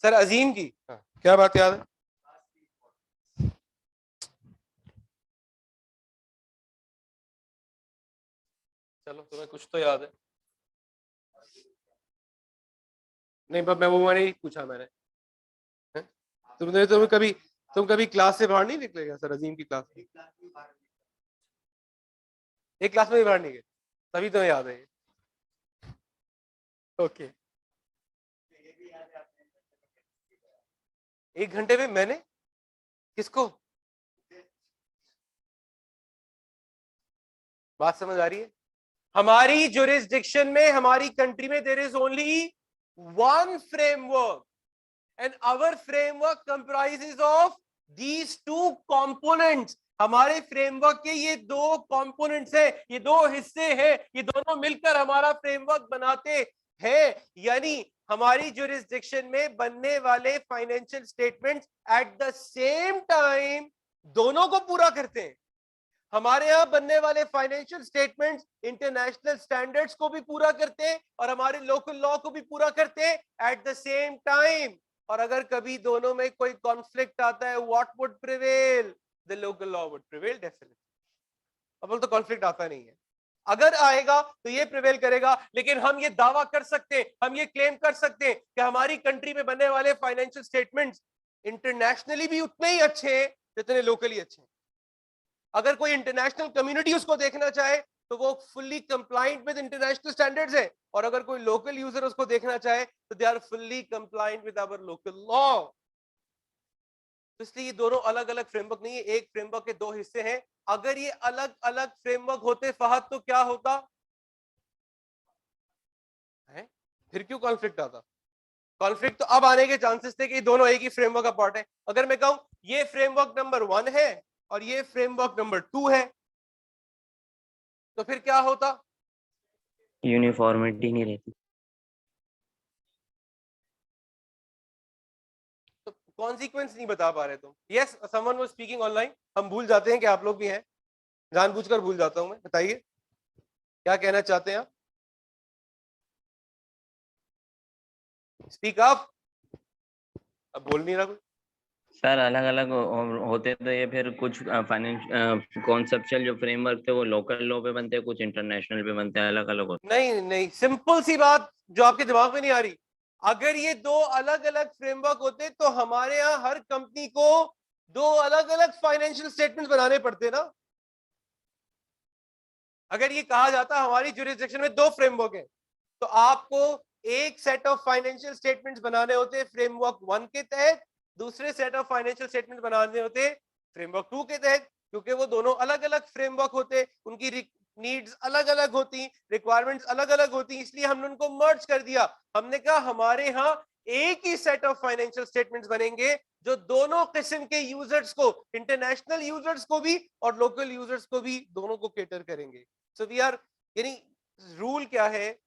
सर अजीम की। हाँ, क्या बात याद है? चलो, तुम्हें कुछ तो याद है। नहीं, मैं वो नहीं पूछा मैंने। तुम कभी क्लास से बाहर नहीं निकले क्या सर? अजीम की क्लास में एक क्लास में भी बाहर नहीं गए, तभी तो याद है। ओके, 1 घंटे में मैंने किसको? बात समझ आ रही है? हमारी जुरिस्डिक्शन में, हमारी कंट्री में there is only 1 framework and our framework comprises of these 2 components. हमारे फ्रेमवर्क के ये 2 कंपोनेंट्स हैं, ये 2 हिस्से हैं, ये दोनों मिलकर हमारा फ्रेमवर्क बनाते हैं। यानी हमारी जुरिस्डिक्शन में बनने वाले financial statements at the same time दोनों को पूरा करते हैं। हमारे यहां बनने वाले फाइनेंशियल स्टेटमेंट्स इंटरनेशनल स्टैंडर्ड्स को भी पूरा करते हैं और हमारे लोकल लॉ को भी पूरा करते हैं एट द सेम टाइम। और अगर कभी दोनों में कोई कॉन्फ्लिक्ट आता है, what would prevail? The local law would prevail definitely. अब तो कॉन्फ्लिक्ट आता नहीं है, अगर आएगा तो ये प्रिवेल करेगा। लेकिन हम ये दावा कर सकते हैं, हम ये क्लेम कर सकते हैं कि हमारी कंट्री में बनने वाले फाइनेंशियल स्टेटमेंट्स इंटरनेशनली भी उतने ही अच्छे हैं जितने लोकली अच्छे हैं। अगर कोई इंटरनेशनल कम्युनिटी उसको देखना चाहे तो वो fully compliant with international standards है, और अगर कोई लोकल यूजर उसको देखना चाहे तो they are fully compliant with our local law. तो इसलिए ये दोनों अलग अलग फ्रेमवर्क नहीं है, एक फ्रेमवर्क के 2 हिस्से हैं। अगर ये अलग अलग फ्रेमवर्क होते फहद तो क्या होता है? फिर क्यों कॉन्फ्लिक्ट आता? कॉन्फ्लिक्ट तो अब आने के चांसेस थे कि दोनों एक ही फ्रेमवर्क का पार्ट है। अगर मैं कहूं ये फ्रेमवर्क नंबर 1 है और ये फ्रेमवर्क नंबर 2 है, तो फिर क्या होता? यूनिफॉर्मिटी नहीं रहती। तो कॉन्सिक्वेंस नहीं बता पा रहे तुम। Yes, someone was speaking online. हम भूल जाते हैं कि आप लोग भी हैं, जानबूझकर भूल जाता हूं मैं। बताइए क्या कहना चाहते हैं आप? Speak up. अब बोल नहीं रहा कोई। सर अलग अलग होते तो ये फिर कुछ फाइनेंस कॉन्सेप्चुअल जो फ्रेमवर्क थे वो लोकल लॉ पे बनते हैं, कुछ इंटरनेशनल पे बनते हैं, अलग अलग होते नहीं नहीं, सिंपल सी बात जो आपके दिमाग में नहीं आ रही, अगर ये दो अलग अलग फ्रेमवर्क होते तो हमारे यहाँ हर कंपनी को दो अलग अलग फाइनेंशियल स्टेटमेंट्स बनाने पड़ते ना। अगर ये कहा जाता हमारी ज्यूरिसडिक्शन में दो फ्रेमवर्क है, तो आपको एक सेट ऑफ फाइनेंशियल स्टेटमेंट्स बनाने होते फ्रेमवर्क 1 के तहत, दूसरे सेट ऑफ फाइनेंशियल स्टेटमेंट्स बनाने होते फ्रेमवर्क 2 के तहत, क्योंकि वो दोनों अलग अलग फ्रेमवर्क होते, उनकी नीड्स अलग अलग होती, रिक्वायरमेंट्स अलग अलग होती, इसलिए हमने उनको मर्ज कर दिया। हमने कहा हमारे यहाँ एक ही सेट ऑफ फाइनेंशियल स्टेटमेंट्स बनेंगे जो दोनों किस्म के यूजर्स को, इंटरनेशनल यूजर्स को भी और लोकल यूजर्स को भी, दोनों को केटर करेंगे। सो वी आर, यानी रूल क्या है,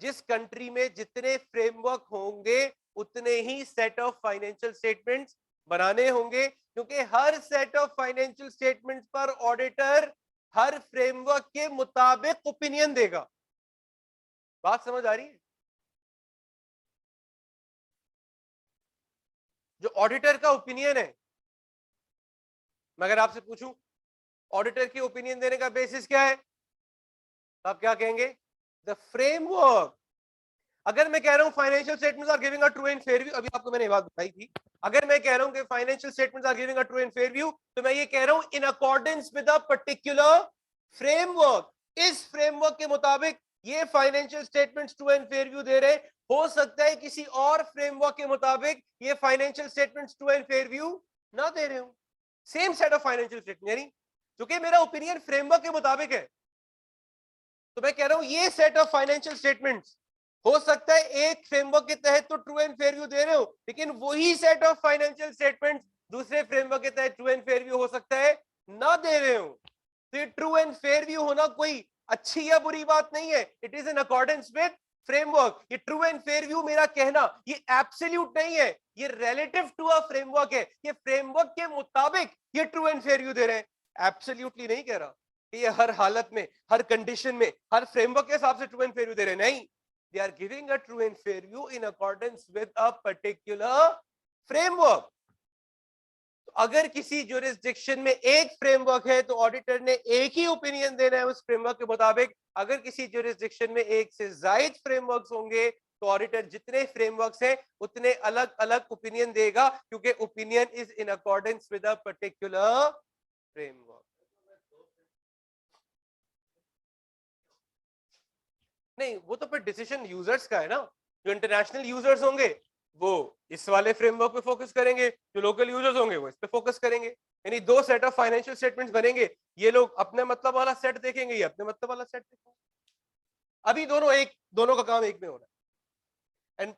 जिस कंट्री में जितने फ्रेमवर्क होंगे उतने ही सेट ऑफ फाइनेंशियल स्टेटमेंट्स बनाने होंगे, क्योंकि हर सेट ऑफ फाइनेंशियल स्टेटमेंट्स पर ऑडिटर हर फ्रेमवर्क के मुताबिक ओपिनियन देगा। बात समझ आ रही है? जो ऑडिटर का ओपिनियन है, मैं अगर आपसे पूछूं ऑडिटर की ओपिनियन देने का बेसिस क्या है, तो आप क्या कहेंगे? The framework. अगर मैं कह रहा हूं financial statements are giving a true and fair view, अभी आपको मैंने ये बात बताई थी, अगर मैं कह रहा हूं कि financial statements are giving a true and fair view, तो मैं ये कह रहा हूं in accordance with a particular framework. इस फ्रेमवर्क के मुताबिक ये financial statements true and fair view दे रहे, हो सकता है किसी और फ्रेमवर्क के मुताबिक ये financial statements true and fair view ना दे रहे हो। Same set of financial statement, यानी क्योंकि मेरा ओपिनियन फ्रेमवर्क के मुताबिक है, तो मैं कह रहा हूं ये सेट ऑफ फाइनेंशियल स्टेटमेंट्स हो सकता है एक फ्रेमवर्क के तहत तो ट्रू एंड फेयर व्यू दे रहे हो, लेकिन वही सेट ऑफ फाइनेंशियल स्टेटमेंट्स दूसरे फ्रेमवर्क के तहत ट्रू एंड फेयर व्यू हो सकता है ना दे रहे हो। तो ये ट्रू एंड फेयर व्यू होना कोई अच्छी या बुरी बात नहीं है, it is in accordance with framework. ये ट्रू एंड फेयर व्यू मेरा कहना ये एब्सोल्यूट नहीं है, ये रिलेटिव टू अ फ्रेमवर्क है, ये फ्रेमवर्क के मुताबिक ये ट्रू एंड फेयर व्यू दे रहे हैं। एब्सोल्यूटली नहीं कह रहा ये हर हालत में, हर कंडीशन में, हर फ्रेमवर्क के हिसाब से ट्रू एंड फेयर व्यू दे रहे हैं, नहीं। They are giving a true and fair view in accordance with a particular framework. तो अगर किसी jurisdiction में एक फ्रेमवर्क है तो ऑडिटर ने एक ही ओपिनियन देना है उस फ्रेमवर्क के मुताबिक। अगर किसी jurisdiction में एक से ज्यादा फ्रेमवर्क्स होंगे तो ऑडिटर जितने फ्रेमवर्क्स हैं उतने अलग अलग ओपिनियन देगा, क्योंकि opinion is in accordance with a particular framework. नहीं, वो तो फिर डिसीजन यूजर्स का है ना। जो इंटरनेशनल यूजर्स होंगे वो इस वाले फ्रेमवर्क पे फोकस करेंगे, जो लोकल यूजर्स होंगे वो इस पे फोकस करेंगे। यानी दो सेट ऑफ फाइनेंशियल स्टेटमेंट्स बनेंगे, ये लोग अपने मतलब वाला सेट देखेंगे, ये अपने मतलब वाला सेट देखेंगे। अभी दोनों का काम एक में हो रहा है। And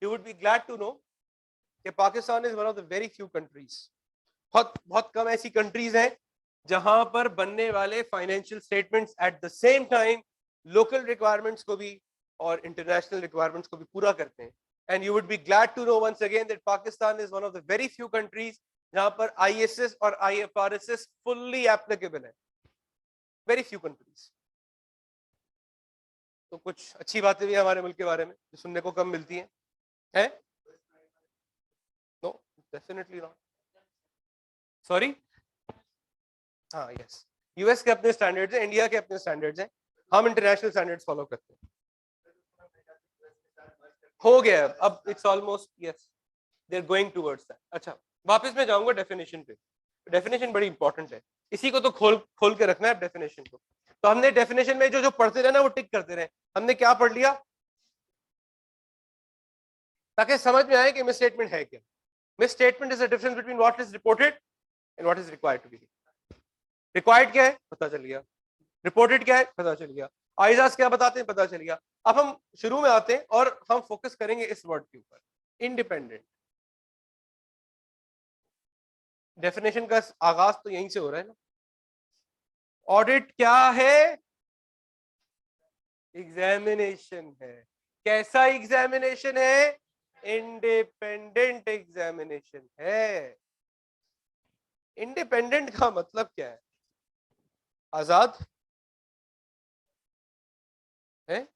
you would be glad to know कि Pakistan is one of the very few countries, बहुत बहुत कम ऐसी कंट्रीज हैं जहां पर बनने वाले financial statements at the same time local requirements को भी और इंटरनेशनल रिक्वायरमेंट्स को भी पूरा करते हैं। And you would be glad to know once again that Pakistan is one of the very few countries जहां पर आईएसएस और आईएफआरएस फुल्ली एप्लीकेबल है। Very few countries. तो कुछ अच्छी बातें भी हमारे मुल्क के बारे में जो सुनने को कम मिलती हैं है? No, definitely not. सॉरी, हाँ यस, यूएस के अपने स्टैंडर्ड्स हैं, इंडिया के अपने स्टैंडर्ड्स हैं, हम इंटरनेशनल स्टैंडर्ड्स फॉलो करते हैं। हो गया अब, it's almost, yes, they are going towards that. अच्छा, वापस मैं जाऊंगा डेफिनेशन पे। डेफिनेशन बड़ी इंपॉर्टेंट है, इसी को तो खोल के रखना है डेफिनेशन को। तो हमने डेफिनेशन में जो जो पढ़ते रहे ना वो टिक करते रहे। हमने क्या पढ़ लिया ताकि समझ में आए कि मिस स्टेटमेंट है क्या। Misstatement is the difference between what is reported and what is required to be. Required क्या है पता चल गया, रिपोर्टेड क्या है पता चल गया, आइजाज क्या बताते हैं पता चल गया। अब हम शुरू में आते हैं और हम फोकस करेंगे इस वर्ड के ऊपर, इंडिपेंडेंट। डेफिनेशन का आगाज तो यहीं से हो रहा है ना। ऑडिट क्या है? एग्जामिनेशन है। कैसा एग्जामिनेशन है? इंडिपेंडेंट एग्जामिनेशन है। इंडिपेंडेंट का मतलब क्या है? आजाद है,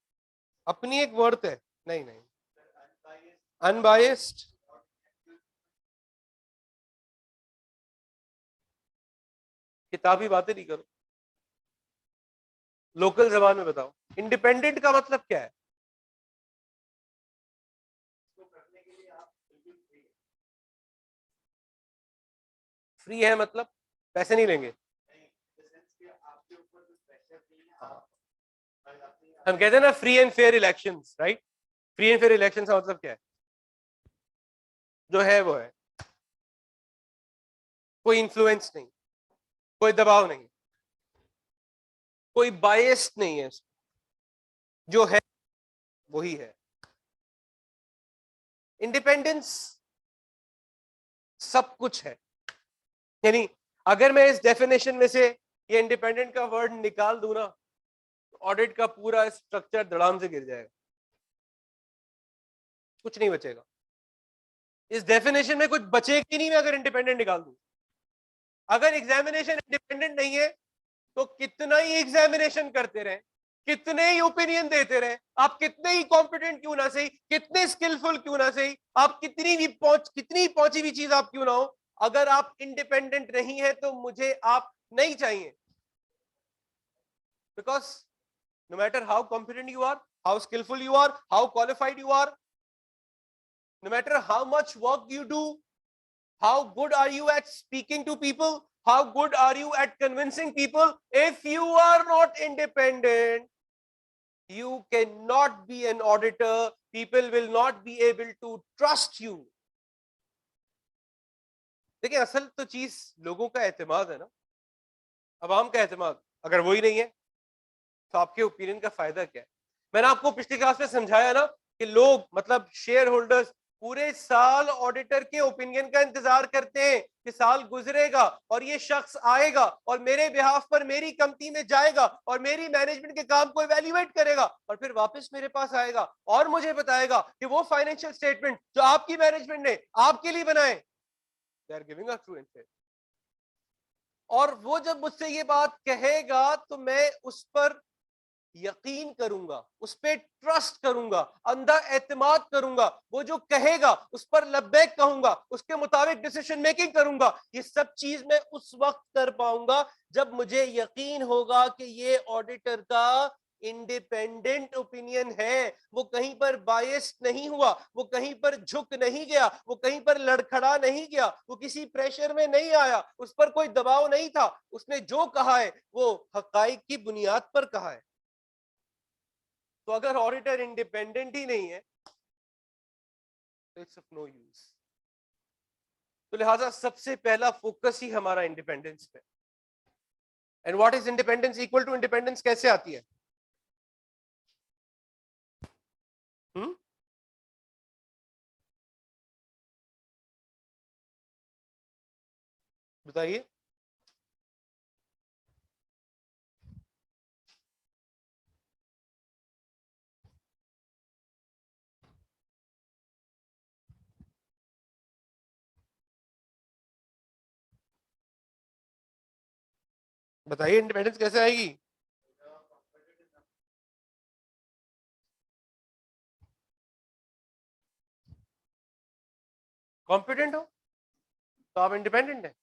अपनी एक वर्थ है। नहीं नहीं, अनबायस्ड, किताबी बातें नहीं करो, लोकल जबान में बताओ इंडिपेंडेंट का मतलब क्या है। फ्री है मतलब पैसे नहीं लेंगे। हाँ। हम कहते हैं ना free and fair elections, right? Free and fair election का मतलब क्या है? जो है वो है, कोई इन्फ्लुएंस नहीं, कोई दबाव नहीं, कोई बायस्ड नहीं है, जो है वही है। इंडिपेंडेंस सब कुछ है। यानी अगर मैं इस डेफिनेशन में से ये इंडिपेंडेंट का वर्ड निकाल दूं ना, ऑडिट का पूरा स्ट्रक्चर धड़ाम से गिर जाएगा, कुछ नहीं बचेगा। इस डेफिनेशन में कुछ बचेगा ही नहीं मैं अगर इंडिपेंडेंट निकाल दूं। अगर एग्जामिनेशन इंडिपेंडेंट नहीं है तो कितना ही एग्जामिनेशन करते रहे, कितने ही ओपिनियन देते रहे, आप कितने ही कॉम्पिटेंट क्यों ना सही, कितने स्किलफुल क्यों ना सही, आप कितनी पहुंची हुई चीज आप क्यों ना हो, अगर आप इंडिपेंडेंट नहीं है तो मुझे आप नहीं चाहिए। Because no matter how competent you are, how skillful you are, how qualified you are, no matter how much work you do, how good are you at speaking to people, how good are you at convincing people, if you are not independent, you cannot be an auditor. People will not be able to trust you. देखिए असल तो चीज लोगों का एतमाद है ना, अवाम का एतमाद। अगर वही नहीं है तो आपके ओपिनियन का फायदा क्या है? मैंने आपको पिछली क्लास में समझाया ना कि लोग मतलब शेयर होल्डर्स पूरे साल ऑडिटर के ओपिनियन का इंतजार करते हैं कि साल गुजरेगा और ये शख्स आएगा और मेरे बिहाफ पर मेरी कंपनी में जाएगा और मेरी मैनेजमेंट के काम को इवैल्यूएट करेगा और फिर वापस मेरे पास आएगा और मुझे बताएगा कि वो फाइनेंशियल स्टेटमेंट जो आपकी मैनेजमेंट ने आपके लिए बनाए, they are giving a true and fair. और वो जब मुझसे ये बात कहेगा तो मैं उस पर यकीन करूंगा, उस पर ट्रस्ट करूंगा, अंधा एतमाद करूंगा, वो जो कहेगा उस पर लब्बैक कहूंगा, उसके मुताबिक डिसीजन मेकिंग करूंगा। ये सब चीज मैं उस वक्त कर पाऊंगा जब मुझे यकीन होगा कि ये ऑडिटर का इंडिपेंडेंट ओपिनियन है, वो कहीं पर बायस्ड नहीं हुआ, वो कहीं पर झुक नहीं गया, वो कहीं पर लड़खड़ा नहीं गया, वो किसी प्रेशर में नहीं आया, उस पर कोई दबाव नहीं था, उसने जो कहा है वो हकाइक की बुनियाद पर कहा है। तो अगर ऑडिटर इंडिपेंडेंट ही नहीं है तो इट्स ऑफ नो यूज। तो लिहाजा सबसे पहला फोकस ही हमारा इंडिपेंडेंस पे। And what is independence? Equal to independence कैसे आती है? बताइए। बताइए इंडिपेंडेंस कैसे आएगी? कॉम्पिटेंट हो तो आप इंडिपेंडेंट है।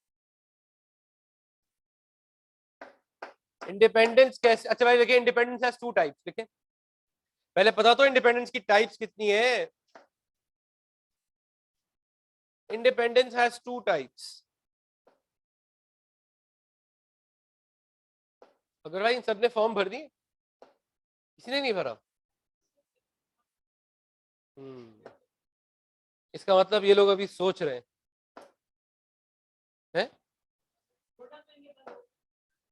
इंडिपेंडेंस कैसे? अच्छा भाई देखिए, इंडिपेंडेंस हैज टू टाइप्स। देखिए पहले पता तो इंडिपेंडेंस की टाइप्स कितनी है। Independence has two types. अगर भाई इन सबने फॉर्म भर दिए, किसी ने नहीं भरा? इसका मतलब ये लोग अभी सोच रहे हैं।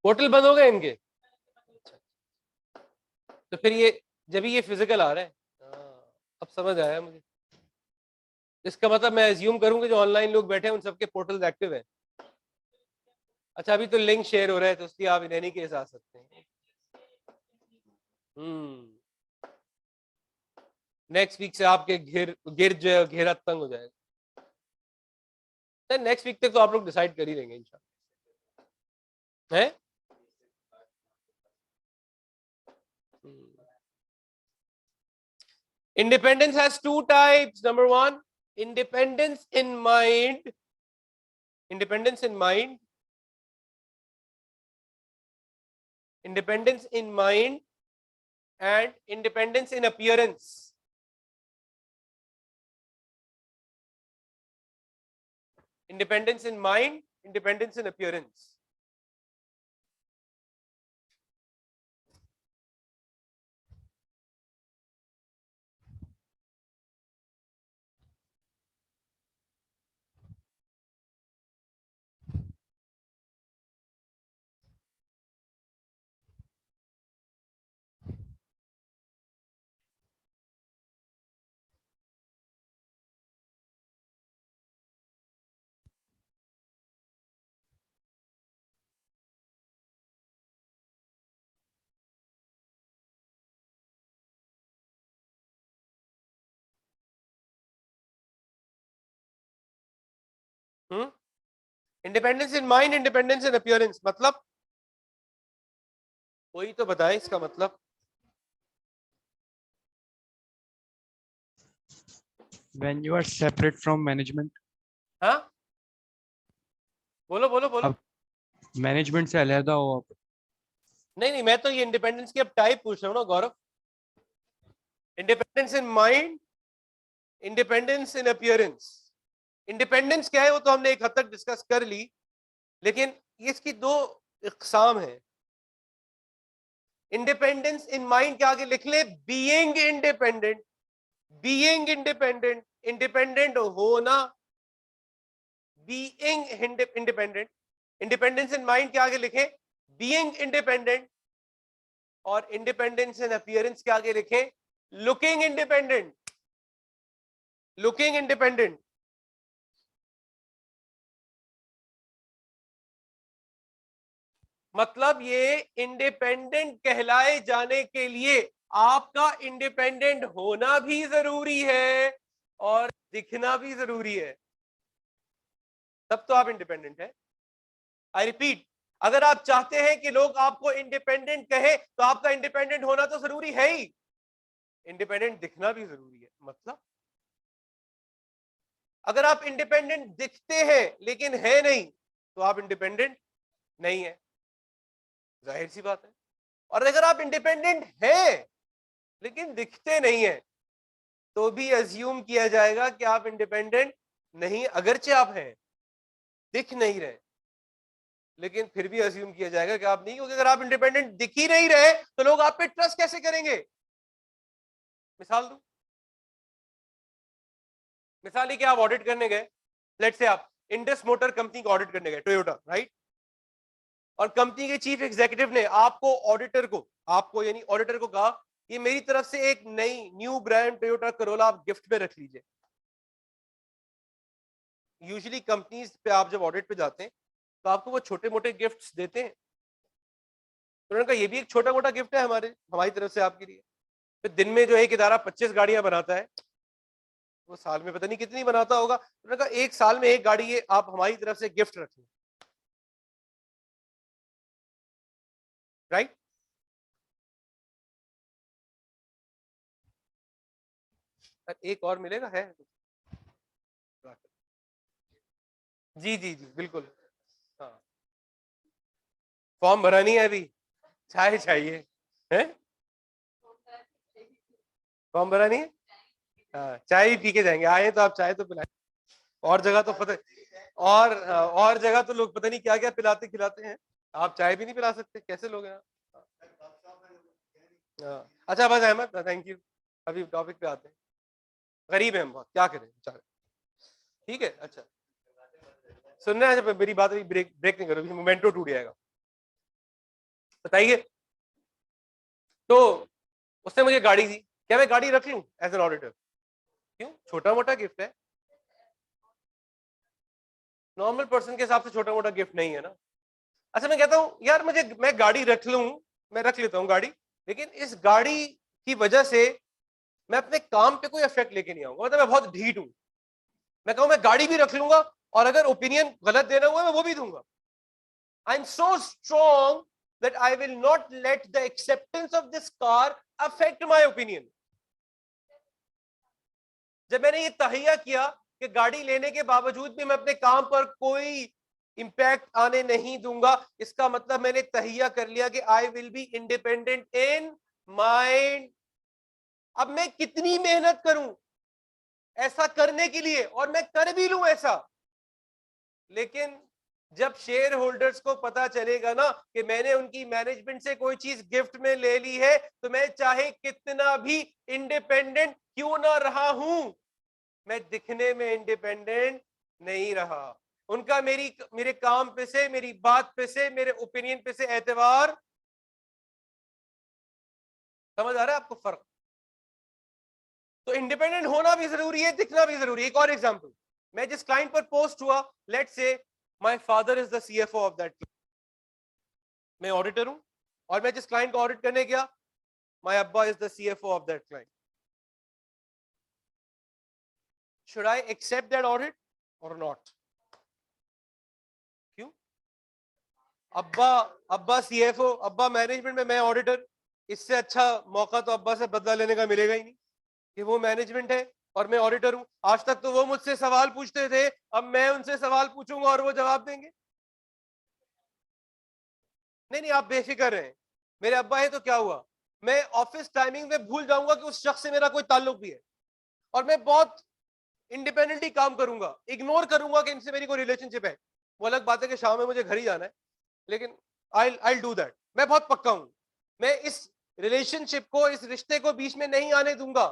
पोर्टल बंद हो गए इनके? तो फिर ये जब ये फिजिकल आ रहा है, अब समझ आया मुझे। इसका मतलब मैं एज्यूम करूंगा जो ऑनलाइन लोग बैठे हैं उन सबके पोर्टल एक्टिव है। अच्छा अभी तो लिंक शेयर हो रहा है तो इसलिए आप इन एनी केस आ सकते हैं। नेक्स्ट वीक से आपके गिर जो है घेरा तंग हो जाएगा। नेक्स्ट वीक तक तो आप लोग डिसाइड कर ही लेंगे इंशाल्लाह, है? Independence has two types. Number one, independence in mind. Independence in mind. Independence in mind and independence in appearance. Independence in mind, independence in appearance. Independence in mind, independence in appearance मतलब कोई तो बताए इसका मतलब। When you are separate from management, हाँ, बोलो बोलो बोलो। अब मैनेजमेंट से अलहदा हो आप। नहीं, मैं तो ये इंडिपेंडेंस की अब टाइप पूछ रहा हूँ ना Gaurav. Independence in mind, independence in appearance. Independence क्या है वो तो हमने एक हद तक डिस्कस कर ली, लेकिन इसकी दो इकसाम है। इंडिपेंडेंस इन माइंड के आगे लिख ले being independent. Being independent, independent होना, being independent. Independence in mind के आगे लिखें बीइंग इंडिपेंडेंट, और इंडिपेंडेंस इन अपीयरेंस के आगे लिखें लुकिंग इंडिपेंडेंट। लुकिंग इंडिपेंडेंट मतलब ये इंडिपेंडेंट कहलाए जाने के लिए आपका इंडिपेंडेंट होना भी जरूरी है और दिखना भी जरूरी है, तब तो आप इंडिपेंडेंट है। आई रिपीट, अगर आप चाहते हैं कि लोग आपको इंडिपेंडेंट कहें तो आपका इंडिपेंडेंट होना तो जरूरी है ही, इंडिपेंडेंट दिखना भी जरूरी है। मतलब अगर आप इंडिपेंडेंट दिखते हैं लेकिन है नहीं तो आप इंडिपेंडेंट नहीं है, जाहिर सी बात है। और अगर आप इंडिपेंडेंट हैं लेकिन दिखते नहीं है तो भी अज्यूम किया जाएगा कि आप इंडिपेंडेंट नहीं, अगरचे आप हैं, दिख नहीं रहे, लेकिन फिर भी अज्यूम किया जाएगा कि आप नहीं, क्योंकि अगर आप इंडिपेंडेंट दिख ही नहीं रहे तो लोग आप पे ट्रस्ट कैसे करेंगे। मिसाल दूं, मिसाल ये कि आप ऑडिट करने गए, लेट्स से आप इंडस मोटर कंपनी का ऑडिट करने गए, टोयोटा, राइट। और कंपनी के चीफ एग्जीक्यूटिव ने आपको ऑडिटर को, आपको यानी ऑडिटर को कहा ये मेरी तरफ से एक नई न्यू ब्रांड टोयोटा करोला आप गिफ्ट में रख लीजिए। यूजुअली कंपनीज पे आप जब ऑडिट पे जाते हैं तो आपको वो छोटे मोटे गिफ्ट्स देते हैं, तो उन्होंने कहा ये भी एक छोटा मोटा गिफ्ट है हमारी तरफ से आपके लिए। फिर दिन में जो एक इदारा 25 गाड़ियां बनाता है, वो साल में पता नहीं कितनी बनाता होगा, उन्होंने कहा एक साल में एक गाड़ी ये आप हमारी तरफ से गिफ्ट रखें, राइट। एक और मिलेगा है? जी जी जी बिल्कुल। हाँ, फॉर्म भरा नहीं है अभी, चाय चाहिए है? फॉर्म भरा नहीं है? हाँ, चाय ही पी के जाएंगे, आए तो आप चाय तो पिलाएं। और जगह तो पता, और जगह तो लोग पता नहीं क्या क्या पिलाते खिलाते हैं, आप चाय भी नहीं पिला सकते, कैसे लोग हैं? अच्छा बस अहमद, थैंक यू। अभी टॉपिक पे आते हैं। गरीब है हम बहुत, क्या करें बेचारे। ठीक है, अच्छा सुनना है, मेरी बात अभी ब्रेक नहीं करो, मोमेंटो टूट जाएगा। बताइए, तो उसने मुझे गाड़ी दी, क्या मैं गाड़ी रख लूं एज एन ऑडिटर? क्यों, छोटा मोटा गिफ्ट है, नॉर्मल पर्सन के हिसाब से छोटा मोटा गिफ्ट नहीं है ना। अच्छा मैं कहता हूं यार मैं गाड़ी रख लूं, मैं रख लेता हूं गाड़ी, लेकिन इस गाड़ी की वजह से मैं अपने काम पे कोई इफेक्ट लेके नहीं आऊंगा। मतलब मैं बहुत ढीठ हूं, मैं कहूं मैं गाड़ी भी रख लूंगा और अगर ओपिनियन गलत देना हुआ मैं वो भी दूंगा। I am so strong that I will not let the acceptance of this car affect my opinion. जब मैंने ये तहिया किया कि गाड़ी लेने के बावजूद भी मैं अपने काम पर कोई इंपैक्ट आने नहीं दूंगा, इसका मतलब मैंने तहिया कर लिया कि I will be independent in mind. अब मैं कितनी मेहनत करूं ऐसा करने के लिए, और मैं कर भी लूं ऐसा, लेकिन जब शेयर होल्डर्स को पता चलेगा ना कि मैंने उनकी मैनेजमेंट से कोई चीज गिफ्ट में ले ली है, तो मैं चाहे कितना भी इंडिपेंडेंट क्यों ना रहा हूं, मैं दिखने में इंडिपेंडेंट नहीं रहा। उनका मेरे काम पे से, मेरी बात पे से, मेरे ओपिनियन पे से एतबार। समझ आ रहा है आपको फर्क? तो इंडिपेंडेंट होना भी जरूरी है, दिखना भी जरूरी है। एक और एग्जांपल, मैं जिस क्लाइंट पर पोस्ट हुआ, let's say my father is the CFO of that, मैं ऑडिटर हूं और मैं जिस क्लाइंट को ऑडिट करने गया, माय अब्बा is the CFO of that client. Should I accept that audit और नॉट? क्यों? अब्बा सीएफओ, अब्बा मैनेजमेंट में, मैं ऑडिटर। इससे अच्छा मौका तो अब्बा से बदला लेने का मिलेगा ही नहीं कि वो मैनेजमेंट है और मैं ऑडिटर हूं। आज तक तो वो मुझसे सवाल पूछते थे, अब मैं उनसे सवाल पूछूंगा और वो जवाब देंगे। नहीं, आप बेफिक्र रहें, मेरे अब्बा है तो क्या हुआ, मैं ऑफिस टाइमिंग में भूल जाऊंगा कि उस शख्स से मेरा कोई ताल्लुक भी है, और मैं बहुत इंडिपेंडेंटली काम करूंगा, इग्नोर करूंगा कि इनसे मेरी कोई रिलेशनशिप है। वो अलग बात है कि शाम में मुझे घर ही जाना है, लेकिन आई डू दैट। मैं बहुत पक्का हूं, मैं इस रिलेशनशिप को, इस रिश्ते को बीच में नहीं आने दूंगा।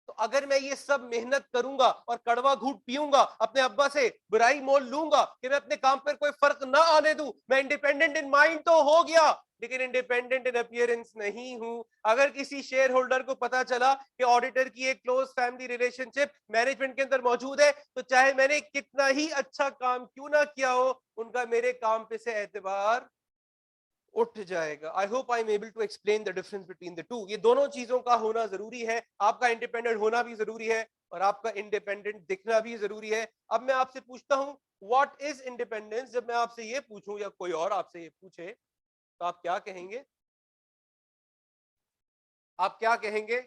तो अगर मैं ये सब मेहनत करूंगा और कड़वा घूंट पीऊंगा, अपने अब्बा से बुराई मोल लूंगा कि मैं अपने काम पर कोई फर्क ना आने दूं, मैं इंडिपेंडेंट इन माइंड तो हो गया, लेकिन इंडिपेंडेंट इन अपीयरेंस नहीं हूं। अगर किसी शेयर होल्डर को पता चला कि ऑडिटर की एक क्लोज फैमिली रिलेशनशिप मैनेजमेंट के अंदर मौजूद है, तो चाहे मैंने कितना ही अच्छा काम क्यों ना किया हो, उनका मेरे काम पे से एतबार उठ जाएगा। I hope I am able to explain the difference between the two. ये दोनों चीजों का होना जरूरी है, आपका इंडिपेंडेंट होना भी जरूरी है और आपका इंडिपेंडेंट दिखना भी जरूरी है। अब मैं आपसे पूछता हूं, व्हाट इज इंडिपेंडेंस? जब मैं आपसे ये पूछूं या कोई और आपसे ये पूछे, तो आप क्या कहेंगे? आप क्या कहेंगे?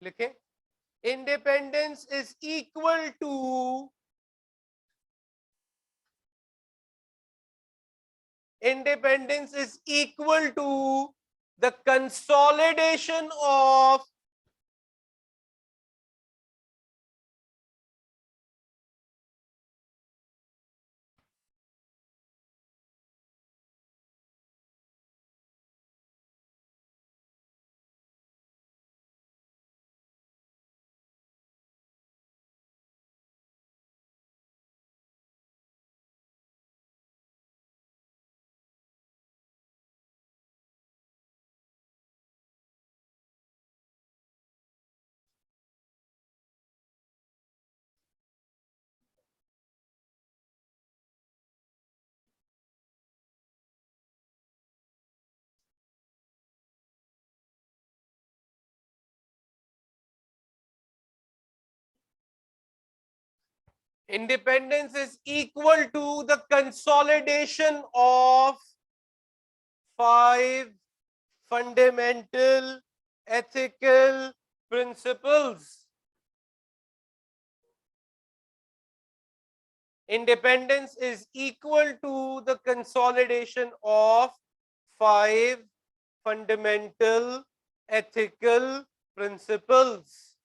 लिखें। Independence is equal to, independence is equal to the consolidation of independence is equal to the consolidation of 5 fundamental ethical principles. Independence is equal to the consolidation of 5 fundamental ethical principles.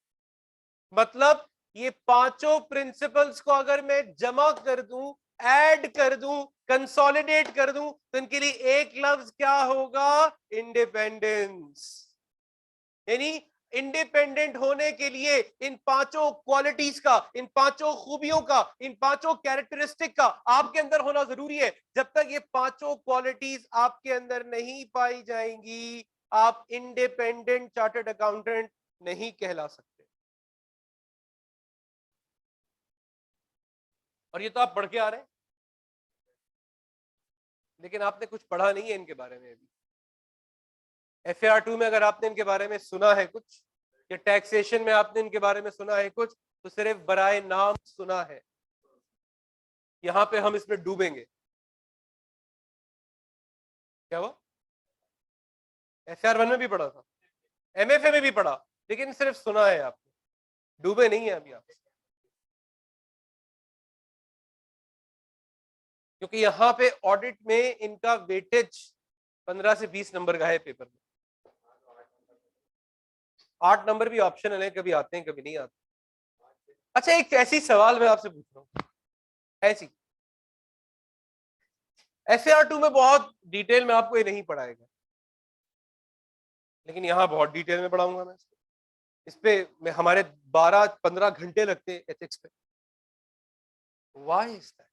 मतलब ये पांचों principles को अगर मैं जमा कर दूं, add कर दूं, कंसोलिडेट कर दूं, तो इनके लिए एक लफ्ज क्या होगा? इंडिपेंडेंस। यानी इंडिपेंडेंट होने के लिए इन पांचों क्वालिटीज का, इन पांचों खूबियों का, इन पांचों कैरेक्टरिस्टिक का आपके अंदर होना जरूरी है। जब तक ये पांचों क्वालिटीज आपके अंदर नहीं पाई जाएंगी, आप इंडिपेंडेंट चार्टर्ड अकाउंटेंट नहीं कहला सकते। और ये तो आप पढ़ के आ रहे हैं, लेकिन आपने कुछ पढ़ा नहीं है इनके बारे में अभी। FAR 2 में अगर आपने इनके बारे में सुना है कुछ, या टैक्सेशन में आपने इनके बारे में सुना है कुछ, तो सिर्फ बराए नाम सुना है। यहां पे हम इसमें डूबेंगे। क्या हुआ? SR1 में भी पढ़ा था, MFA में भी पढ़ा, लेकिन सिर्फ सुना है आपने, डूबे नहीं है अभी आप। क्योंकि यहाँ पे ऑडिट में इनका वेटेज 15 से 20 नंबर का है पेपर में। 8 नंबर भी ऑप्शनल है, कभी आते हैं कभी नहीं आते। अच्छा, एक ऐसी सवाल मैं आपसे पूछ रहा हूँ, ऐसी SAR2 में बहुत डिटेल में आपको ये नहीं पढ़ाएगा, लेकिन यहाँ बहुत डिटेल में पढ़ाऊंगा मैं इस पे मैं हमारे 12-15 घंटे लगते हैं एथिक्स पे। Why is that?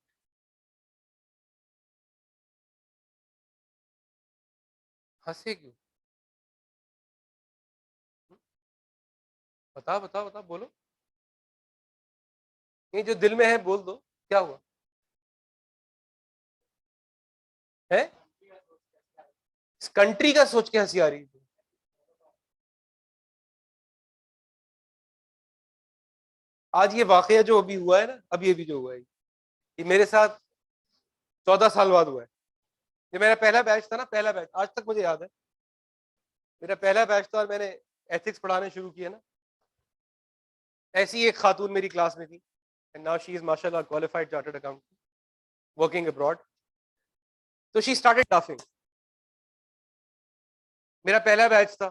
हंसे क्यों? बता बता बता, बोलो। ये जो दिल में है बोल दो, क्या हुआ है? इस कंट्री का सोच के हंसी आ रही है? आज ये वाकया जो अभी हुआ है ना, अभी अभी जो हुआ है, ये मेरे साथ 14 साल बाद हुआ है। ये मेरा पहला बैच था ना, पहला बैच, आज तक मुझे याद है, मेरा पहला बैच था और मैंने एथिक्स पढ़ाने शुरू किया ना, ऐसी एक खातून मेरी क्लास में थी, एंड नाउ शी इज माशाल्लाह qualified chartered accountant working abroad. तो शी स्टार्टेड लाफिंग। मेरा पहला बैच था,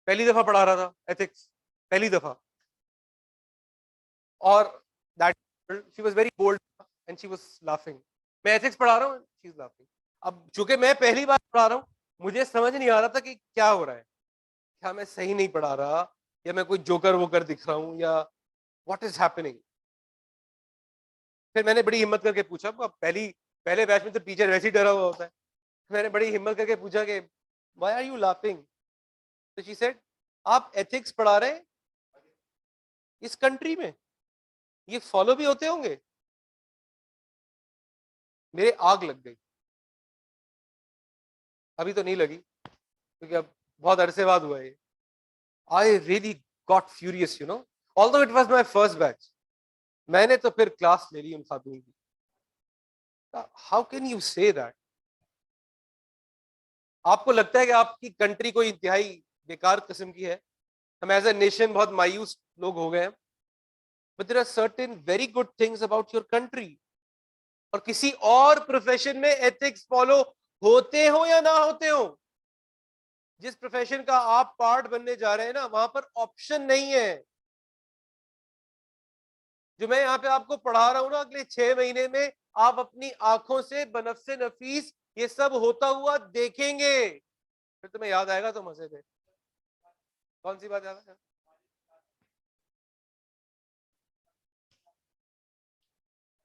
पहली दफा पढ़ा रहा था एथिक्स, पहली दफा, और that she was very bold and she was laughing. मैं एथिक्स पढ़ा रहा हूँ, शी इज लाफिंग। अब चूंकि मैं पहली बार पढ़ा रहा हूँ, मुझे समझ नहीं आ रहा था कि क्या हो रहा है, क्या मैं सही नहीं पढ़ा रहा, या मैं कोई जोकर वोकर दिख रहा हूँ, या व्हाट इज हैपनिंग। फिर मैंने बड़ी हिम्मत करके पूछा, पहले बैच में तो टीचर वैसे ही डरा हुआ होता है, मैंने बड़ी हिम्मत करके पूछा कि व्हाई आर यू लाफिंग? तो शी सेड, आप एथिक्स पढ़ा रहे हैं इस कंट्री में, ये फॉलो भी होते होंगे? मेरे आग लग गई। अभी तो नहीं लगी क्योंकि अब बहुत अरसे बाद हुआ है। I really got furious, you know, although it was my first batch. मैंने तो फिर क्लास ले ली उन खातून की। How can you say that? आपको लगता है कि आपकी कंट्री कोई इंतहाई बेकार किस्म की है? हम एज ए नेशन बहुत मायूस लोग हो गए हैं। But there are certain very good things about your country. और किसी और प्रोफेशन में एथिक्स फॉलो होते हो या ना होते हो, जिस प्रोफेशन का आप पार्ट बनने जा रहे हैं ना, वहां पर ऑप्शन नहीं है। जो मैं यहाँ पे आपको पढ़ा रहा हूं ना, अगले 6 महीने में आप अपनी आंखों से बनफ्से नफीस ये सब होता हुआ देखेंगे। फिर तुम्हें याद आएगा तो मजे थे। कौन सी बात याद है?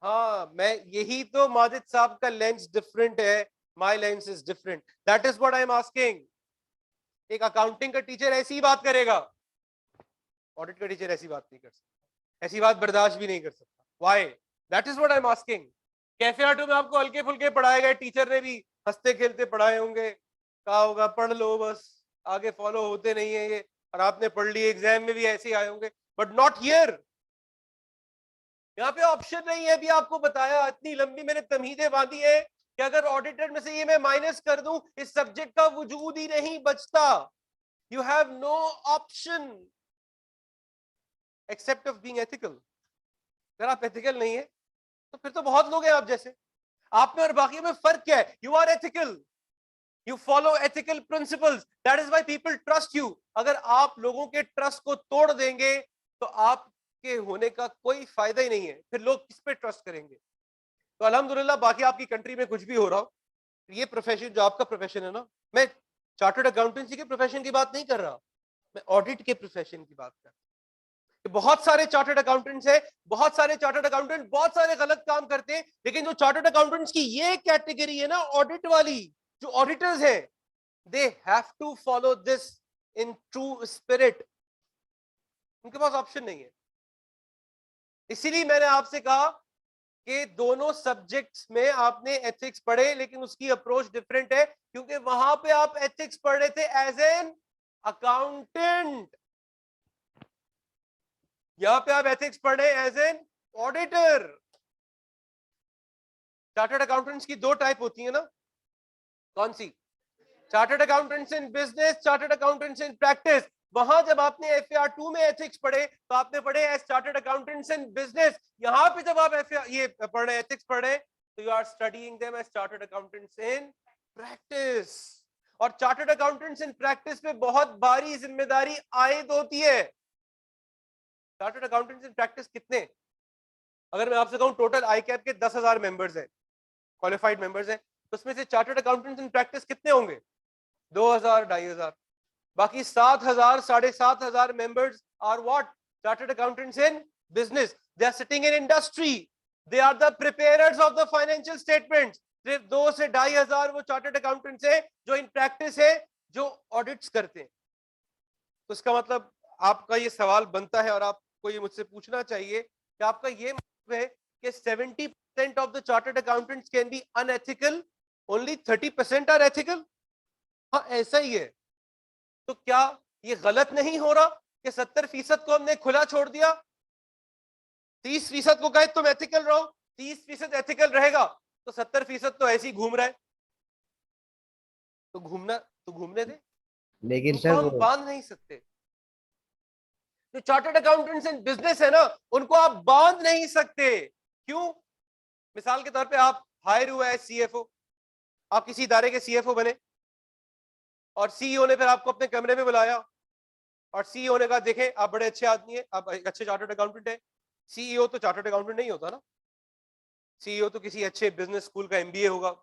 हाँ, मैं यही तो, माजिद साहब का लेंस डिफरेंट है, my lens is different, that is what I am asking. एक अकाउंटिंग का टीचर ऐसी ही बात करेगा, ऑडिट का टीचर ऐसी बात नहीं कर सकता, ऐसी बात बर्दाश्त भी नहीं कर सकता। Why? That is what I am asking. Cafe auto में आपको हल्के फुल्के पढ़ाए गए, टीचर ने भी हंसते खेलते पढ़ाए होंगे, कहा होगा पढ़ लो बस, आगे फॉलो होते नहीं है ये, और आपने पढ़ ली, एग्जाम में भी ऐसे ही आए होंगे, बट नॉट हियर। यहाँ पे ऑप्शन नहीं है। अभी आपको बताया, इतनी लंबी मैंने तमहीदें बांधी है कि अगर ऑडिटर में से ये मैं माइनस कर दूं, इस सब्जेक्ट का वजूद ही नहीं बचता। You have no option except of being ethical. अगर आप एथिकल नहीं है तो फिर तो बहुत लोग हैं आप जैसे। आप में और बाकी में फर्क क्या है? You are ethical, you follow ethical principles, that is why people trust you. अगर आप लोगों के ट्रस्ट को तोड़ देंगे तो आपके होने का कोई फायदा ही नहीं है, फिर लोग किस पे ट्रस्ट करेंगे? तो अल्हम्दुलिल्लाह, बाकी आपकी कंट्री में कुछ भी हो रहा हो, ये प्रोफेशन जो आपका प्रोफेशन है ना, मैं चार्टर्ड अकाउंटेंसी के प्रोफेशन की बात नहीं कर रहा, मैं ऑडिट के प्रोफेशन की बात कर रहा हूं। बहुत सारे चार्टर्ड अकाउंटेंट्स हैं, बहुत सारे चार्टर्ड अकाउंटेंट बहुत सारे गलत काम करते हैं, लेकिन जो चार्टर्ड अकाउंटेंट्स की ये कैटेगरी है ना, ऑडिट वाली, जो ऑडिटर्स हैं, they have to follow this in true spirit. उनके पास ऑप्शन नहीं है। इसीलिए मैंने आपसे कहा कि दोनों सब्जेक्ट्स में आपने एथिक्स पढ़े, लेकिन उसकी अप्रोच डिफरेंट है, क्योंकि वहां पे आप एथिक्स पढ़ रहे थे एज एन अकाउंटेंट। यहां पे आप एथिक्स पढ़ रहे हैं as an auditor. Chartered accountants की दो टाइप होती है ना, कौन सी? Chartered accountants in business, chartered accountants in practice. वहां जब आपने FAR 2 में एथिक्स पढ़े तो आपने पढ़े as chartered accountants in business. यहां पे जब आप ये पढ़ रहे एथिक्स पढ़ रहे तो you are studying them as chartered accountants in practice. और चार्टर्ड अकाउंटेंट्स इन प्रैक्टिस पे बहुत भारी जिम्मेदारी आयद होती है। चार्टर्ड अकाउंटेंट्स इन प्रैक्टिस कितने, अगर मैं आपसे कहूं टोटल ICAP के 10,000 मेंबर्स हैं, क्वालिफाइड मेंबर्स हैं, तो उसमें से चार्टर्ड अकाउंटेंट्स इन प्रैक्टिस कितने होंगे? 2,000, 2,500। बाकी 7,000, 7,500 members are what? Chartered accountants in business. They are sitting in industry. They are the preparers of the financial statements. सिर्फ 2 से 2,500 वो चार्टर्ड अकाउंटेंट्स है जो इन प्रैक्टिस है, जो ऑडिट्स करते हैं। तो इसका मतलब आपका ये सवाल बनता है और आपको ये मुझसे पूछना चाहिए कि आपका ये मतलब है कि 70% of the chartered accountants can be unethical, only 30% are ethical? हाँ, ऐसा ही है। तो क्या ये गलत नहीं हो रहा कि 70% को हमने खुला छोड़ दिया, 30% को कहे तुम एथिकल रहो, 30% एथिकल रहेगा, तो 70% तो ऐसे ही घूम रहा है। तो घूमने दे, लेकिन उनको सर हम बांध नहीं सकते। जो चार्टर्ड अकाउंटेंट्स इन बिजनेस है ना, उनको आप बांध नहीं सकते। क्यों? मिसाल के तौर पे आप हायर हुआ है CFO, आप किसी इदारे के CFO बने और CEO ने फिर आपको अपने कमरे में बुलाया और CEO ने कहा देखें आप बड़े अच्छे आदमी हैं, आप एक अच्छे चार्टर्ड अकाउंटेंट हैं। CEO तो चार्टर्ड अकाउंटेंट नहीं होता ना, CEO तो किसी अच्छे बिजनेस स्कूल का MBA होगा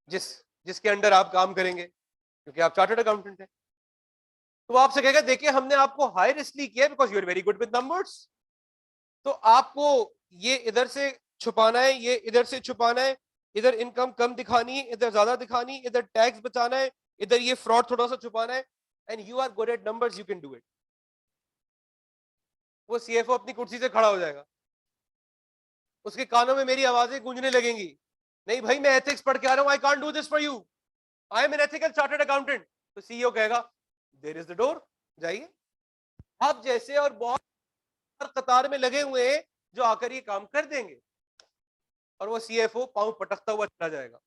जिसके अंडर आप काम करेंगे, क्योंकि आप चार्टर्ड अकाउंटेंट हैं। तो वो आपसे कहेगा देखिए हमने आपको हायर इसलिए किया because you are very good with numbers, तो आपको ये इधर से छुपाना है, ये इधर से छुपाना है, इधर इनकम कम दिखानी है, इधर ज्यादा दिखानी है, इधर टैक्स बचाना है, इधर ये फ्रॉड थोड़ा सा छुपाना है, and you are good at numbers, you can do it. वो CFO अपनी कुर्सी से खड़ा हो जाएगा, उसके कानों में मेरी आवाजें गूंजने लगेंगी, नहीं भाई मैं एथिक्स पढ़ के आ रहा हूं, I can't do this for you, I am an ethical chartered accountant. तो CEO कहेगा देयर इज द डोर, जाइए। आप जैसे और बहुत कतार में लगे हुए हैं जो आकर ये काम कर देंगे, और वो CFO पांव पटकता हुआ चला जाएगा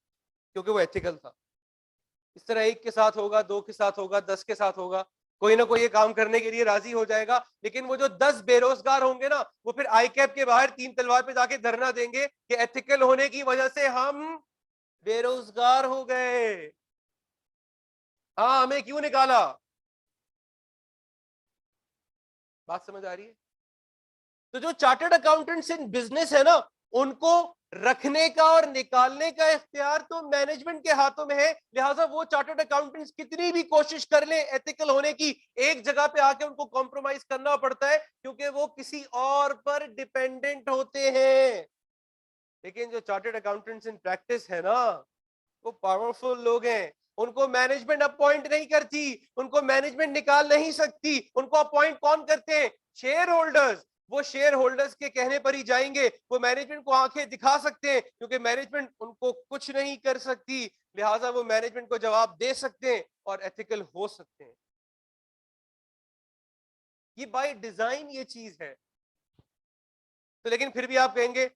क्योंकि वो एथिकल था। इस तरह 1 के साथ होगा, 2 के साथ होगा, 10 के साथ होगा, कोई ना कोई ये काम करने के लिए राजी हो जाएगा। लेकिन वो जो 10 बेरोजगार होंगे ना, वो फिर ICAP के बाहर 3 तलवार पे जाके धरना देंगे कि एथिकल होने की वजह से हम बेरोजगार हो गए, हाँ हमें क्यों निकाला। बात समझ आ रही है? तो जो चार्टर्ड अकाउंटेंट्स इन बिजनेस है ना, उनको रखने का और निकालने का इख्तियार तो मैनेजमेंट के हाथों में है। लिहाजा वो चार्टर्ड अकाउंटेंट्स कितनी भी कोशिश कर ले एथिकल होने की, एक जगह पे आके उनको कॉम्प्रोमाइज करना पड़ता है क्योंकि वो किसी और पर डिपेंडेंट होते हैं। लेकिन जो चार्टर्ड अकाउंटेंट्स इन प्रैक्टिस है ना, वो पावरफुल लोग हैं, उनको मैनेजमेंट अपॉइंट नहीं करती, उनको मैनेजमेंट निकाल नहीं सकती। उनको अपॉइंट कौन करते हैं? Share holders. वो शेयर होल्डर्स के कहने पर ही जाएंगे, वो मैनेजमेंट को आंखें दिखा सकते हैं क्योंकि मैनेजमेंट उनको कुछ नहीं कर सकती। लिहाजा वो मैनेजमेंट को जवाब दे सकते हैं और एथिकल हो सकते हैं। ये बाय डिजाइन ये चीज है। तो लेकिन फिर भी आप कहेंगे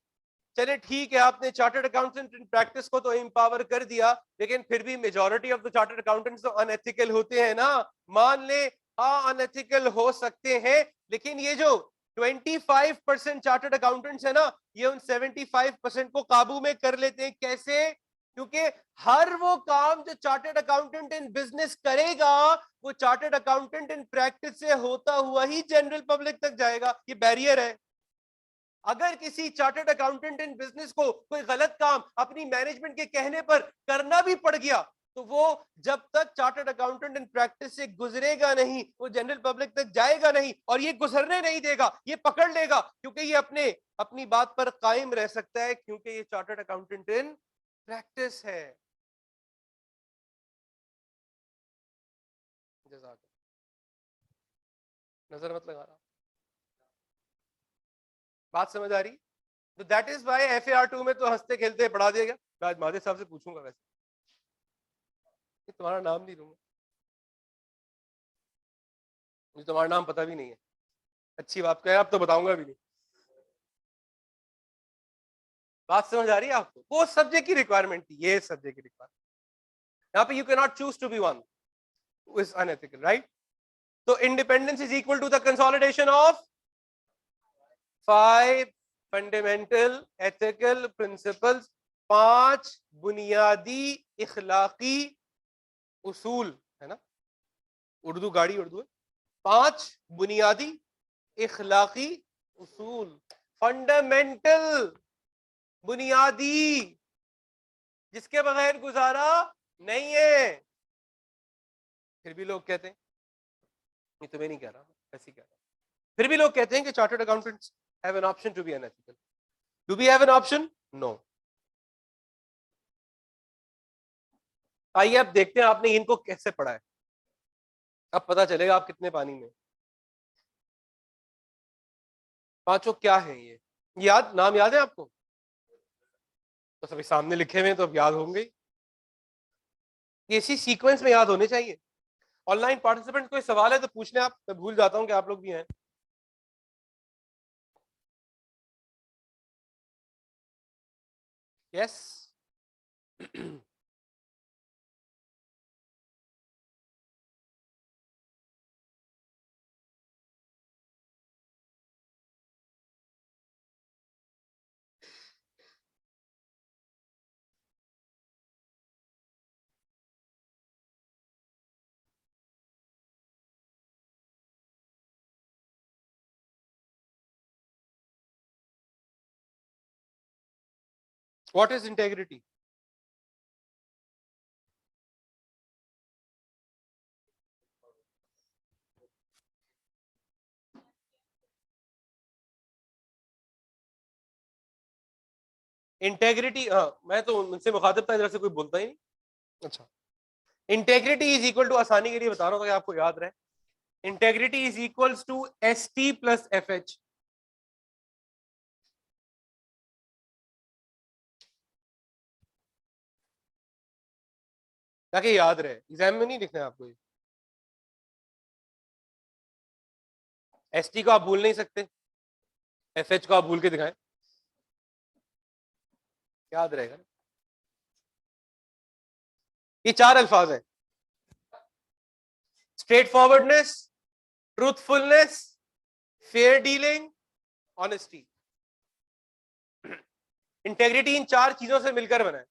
चले ठीक है, आपने चार्टर्ड अकाउंटेंट इन प्रैक्टिस को तो एम्पावर कर दिया, लेकिन फिर भी majority of the chartered accountants तो अनएथिकल होते हैं ना। मान ले हाँ अनएथिकल हो सकते हैं, लेकिन ये जो 25% चार्टर्ड अकाउंटेंट्स है ना, ये उन 75% को काबू में कर लेते हैं। कैसे? क्योंकि हर वो काम जो चार्टर्ड अकाउंटेंट इन बिजनेस करेगा, वो चार्टर्ड अकाउंटेंट इन प्रैक्टिस से होता हुआ ही जनरल पब्लिक तक जाएगा। ये बैरियर है। अगर किसी चार्टर्ड अकाउंटेंट इन बिजनेस को कोई गलत काम अपनी मैनेजमेंट के कहने पर करना भी पड़ गया, तो वो जब तक चार्टर्ड अकाउंटेंट इन प्रैक्टिस से गुजरेगा नहीं, वो जनरल पब्लिक तक जाएगा नहीं, और ये गुजरने नहीं देगा, ये पकड़ लेगा, क्योंकि ये अपनी बात पर कायम रह सकता है, क्योंकि ये चार्टर्ड अकाउंटेंट इन प्रैक्टिस है। नजर मत लगा रहा, बात समझ आ रही? तो दैट इज वाई FAR 2 में तो हंसते खेलते पढ़ा दिया गया। आज माधे साहब से पूछूंगा, वैसे तुम्हारा नाम नहीं लूंगा, मुझे तुम्हारा नाम पता भी नहीं है। अच्छी बात कह, अब तो बताऊंगा भी नहीं। बात समझ आ रही है आपको? वो सब्जेक्ट की रिक्वायरमेंट थी, ये सब्जेक्ट की रिक्वायरमेंट। यहाँ पे you can not choose to be one is unethical, right? तो independence is equal to the consolidation of 5 fundamental ethical principles, 5 बुनियादी इखलाकी उसूल, है ना? उर्दू गाड़ी उर्दू है। 5 बुनियादी इखलाकी उसूल, फंडामेंटल, बुनियादी, जिसके बगैर गुजारा नहीं है। फिर भी लोग कहते हैं, ये तो मैं नहीं कह रहा, ऐसे ही कह रहा, फिर भी लोग कहते हैं कि chartered accountants have an option to be unethical. Do we have an option? No. आइए अब देखते हैं आपने इनको कैसे पढ़ा है, अब पता चलेगा आप कितने पानी में। पांचों क्या है ये? याद, नाम याद है आपको? तो सभी सामने लिखे हुए हैं तो अब याद होंगे। ये इसी सीक्वेंस में याद होने चाहिए। ऑनलाइन पार्टिसिपेंट कोई सवाल है तो पूछने, आप, मैं भूल जाता हूं कि आप लोग भी हैं। Yes what is integrity? Integrity, हाँ, मैं तो उनसे मुखातिब था, इधर से कोई बोलता ही नहीं। अच्छा, इंटेग्रिटी इज इक्वल टू, आसानी के लिए बता रहा हूं ताकि आपको याद रहे, integrity is equals to S T plus F H. ताकि याद रहे, एग्जाम में नहीं लिखना है आपको। एस टी को आप भूल नहीं सकते, एफ एच को आप भूल के दिखाएं, याद रहेगा। ये 4 अल्फाज हैं, straightforwardness, truthfulness, fair dealing, honesty. Integrity इन 4 चीजों से मिलकर बना है,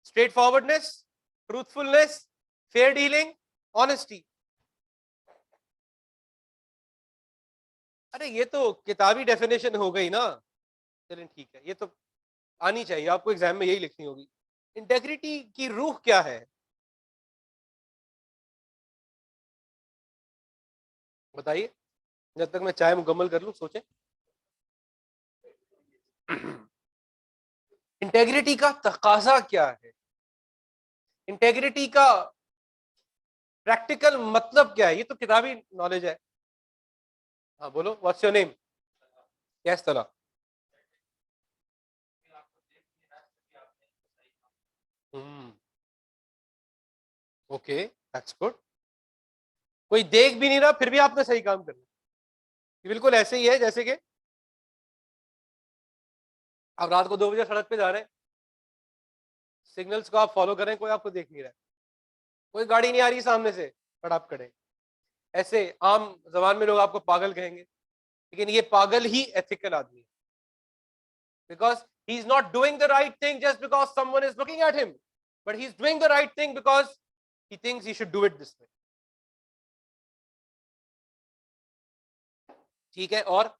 straightforwardness, truthfulness, fair dealing, honesty. अरे ये तो किताबी डेफिनेशन हो गई ना। चलें ठीक है, ये तो आनी चाहिए आपको, एग्जाम में यही लिखनी होगी। इंटेग्रिटी की रूह क्या है बताइए, जब तक मैं चाय मुकम्मल कर लूं सोचें। इंटेग्रिटी का तकाजा क्या है? इंटेग्रिटी का प्रैक्टिकल मतलब क्या है? ये तो किताबी नॉलेज है। हाँ बोलो, व्हाट्स योर नेम? यस तला। Okay, that's good. कोई देख भी नहीं रहा फिर भी आपने सही काम करना। ये बिल्कुल ऐसे ही है जैसे कि आप रात को 2 बजे सड़क पे जा रहे हैं, सिग्नल्स को आप फॉलो करें, कोई आपको देख नहीं रहा है, कोई गाड़ी नहीं आ रही सामने से, बट आप खड़े। ऐसे आम जबान में लोग आपको पागल कहेंगे, लेकिन ये पागल ही एथिकल आदमी है, because he is not doing the right thing just because someone is looking at him, but he is doing the right thing because he thinks he should do it this way. ठीक है, और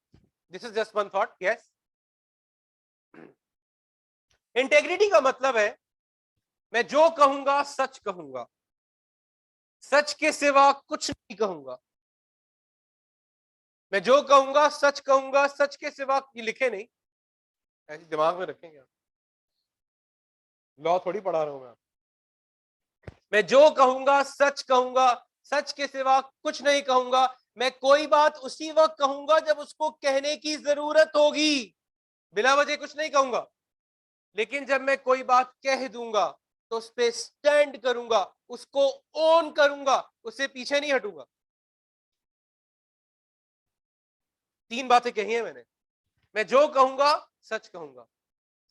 this is just one thought. Yes, integrity का मतलब है मैं जो कहूंगा सच कहूंगा, सच के सिवा कुछ नहीं कहूंगा। मैं जो कहूंगा सच कहूंगा, सच के सिवा, ये लिखे नहीं, ऐसे दिमाग में रखेंगे। लॉ थोड़ी पढ़ा रहा हूं मैं जो कहूंगा सच कहूंगा, सच के सिवा कुछ नहीं कहूंगा। मैं कोई बात उसी वक्त कहूंगा जब उसको कहने की जरूरत होगी, बिला वजह कुछ नहीं कहूंगा। लेकिन जब मैं कोई बात कह दूंगा तो उस पर स्टैंड करूंगा, उसको ओन करूंगा, उससे पीछे नहीं हटूंगा। 3 बातें कही है मैंने। मैं जो कहूंगा सच कहूंगा,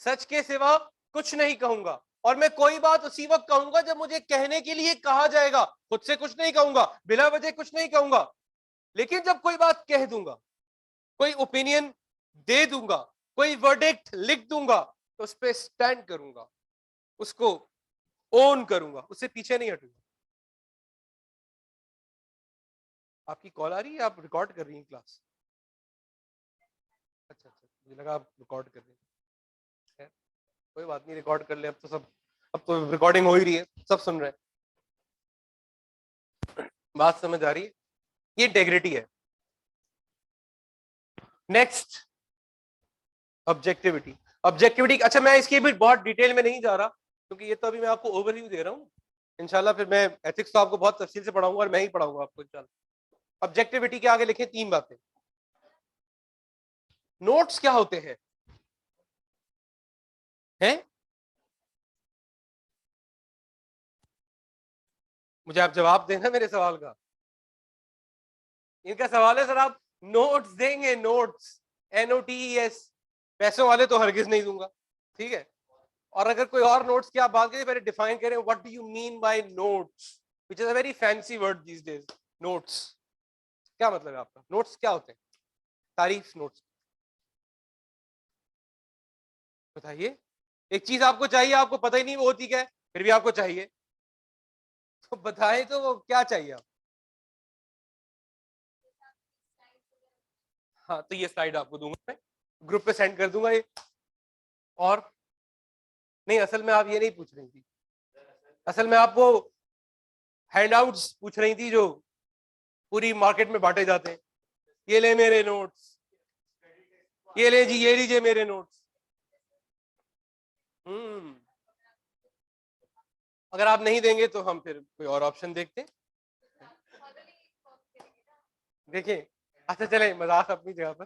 सच के सिवा कुछ नहीं कहूंगा, और मैं कोई बात उसी वक्त कहूंगा जब मुझे कहने के लिए कहा जाएगा। खुद से कुछ नहीं कहूंगा, बिना वजह कुछ नहीं कहूंगा, लेकिन जब कोई बात कह दूंगा, कोई ओपिनियन दे दूंगा, कोई वर्डिक्ट लिख दूंगा, तो उस पर स्टैंड करूंगा, उसको ओन करूंगा, उससे पीछे नहीं हटूंगा। आपकी कॉल आ रही है? आप रिकॉर्ड कर रही हैं क्लास? अच्छा अच्छा, मुझे लगा आप रिकॉर्ड कर रही हैं। कोई बात नहीं, रिकॉर्ड कर ले। अब तो रिकॉर्डिंग हो ही रही है, सब सुन रहे हैं। बात समझ आ रही है? ये इंटेग्रिटी है। Next, objectivity. ऑब्जेक्टिविटी, अच्छा मैं इसकी भी बहुत डिटेल में नहीं जा रहा, क्योंकि ये तो अभी मैं आपको ओवरव्यू दे रहा हूँ। इंशाल्लाह फिर मैं एथिक्स तो आपको बहुत तफसील से पढ़ाऊंगा, और मैं ही पढ़ाऊंगा आपको इंशाल्लाह। ऑब्जेक्टिविटी के आगे लिखे 3 बातें। नोट्स क्या होते हैं? मुझे आप जवाब देना मेरे सवाल का। इनका सवाल है सर आप नोट्स देंगे? Notes, NOTES। पैसों वाले तो हरगिज नहीं दूंगा, ठीक है। और अगर कोई और नोट्स की आप बात करें, पहले डिफाइन करें what do you mean by notes, which is a very fancy word these days. Notes क्या मतलब है आपका? नोट्स क्या होते हैं? तारीफ नोट्स बताइए। एक चीज आपको चाहिए, आपको पता ही नहीं वो होती क्या है, फिर भी आपको चाहिए, तो बताएं तो वो क्या चाहिए आप? हाँ, तो ये स्लाइड आपको दूंगा मैं, ग्रुप पे सेंड कर दूंगा ये। और नहीं, असल में आप ये नहीं पूछ रही थी, असल में आपको हैंडआउट्स पूछ रही थी जो पूरी मार्केट में बांटे जाते हैं। ये ले मेरे नोट्स, ये ले जी, ये लीजिए मेरे नोट्स। अगर आप नहीं देंगे तो हम फिर कोई और ऑप्शन देखते हैं। देखिए, अच्छा चले, मजाक अपनी जगह पर।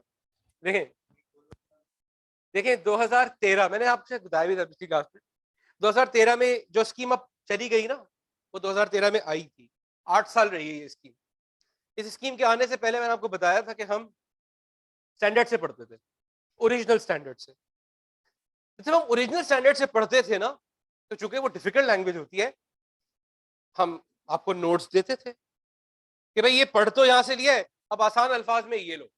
देखें देखें 2013, मैंने आपसे बताया भी था पिछली क्लास में, 2013 में जो स्कीम अब चली गई ना, वो 2013 में आई थी। 8 साल रही है ये स्कीम। इस स्कीम के आने से पहले मैंने आपको बताया था कि हम स्टैंडर्ड से पढ़ते थे, ओरिजिनल स्टैंडर्ड से। जब हम ओरिजिनल स्टैंडर्ड से पढ़ते थे ना, तो चूंकि वो डिफिकल्ट लैंग्वेज होती है, हम आपको नोट्स देते थे कि भाई ये पढ़ तो यहां से लिया है, अब आसान अल्फाज में ये लो।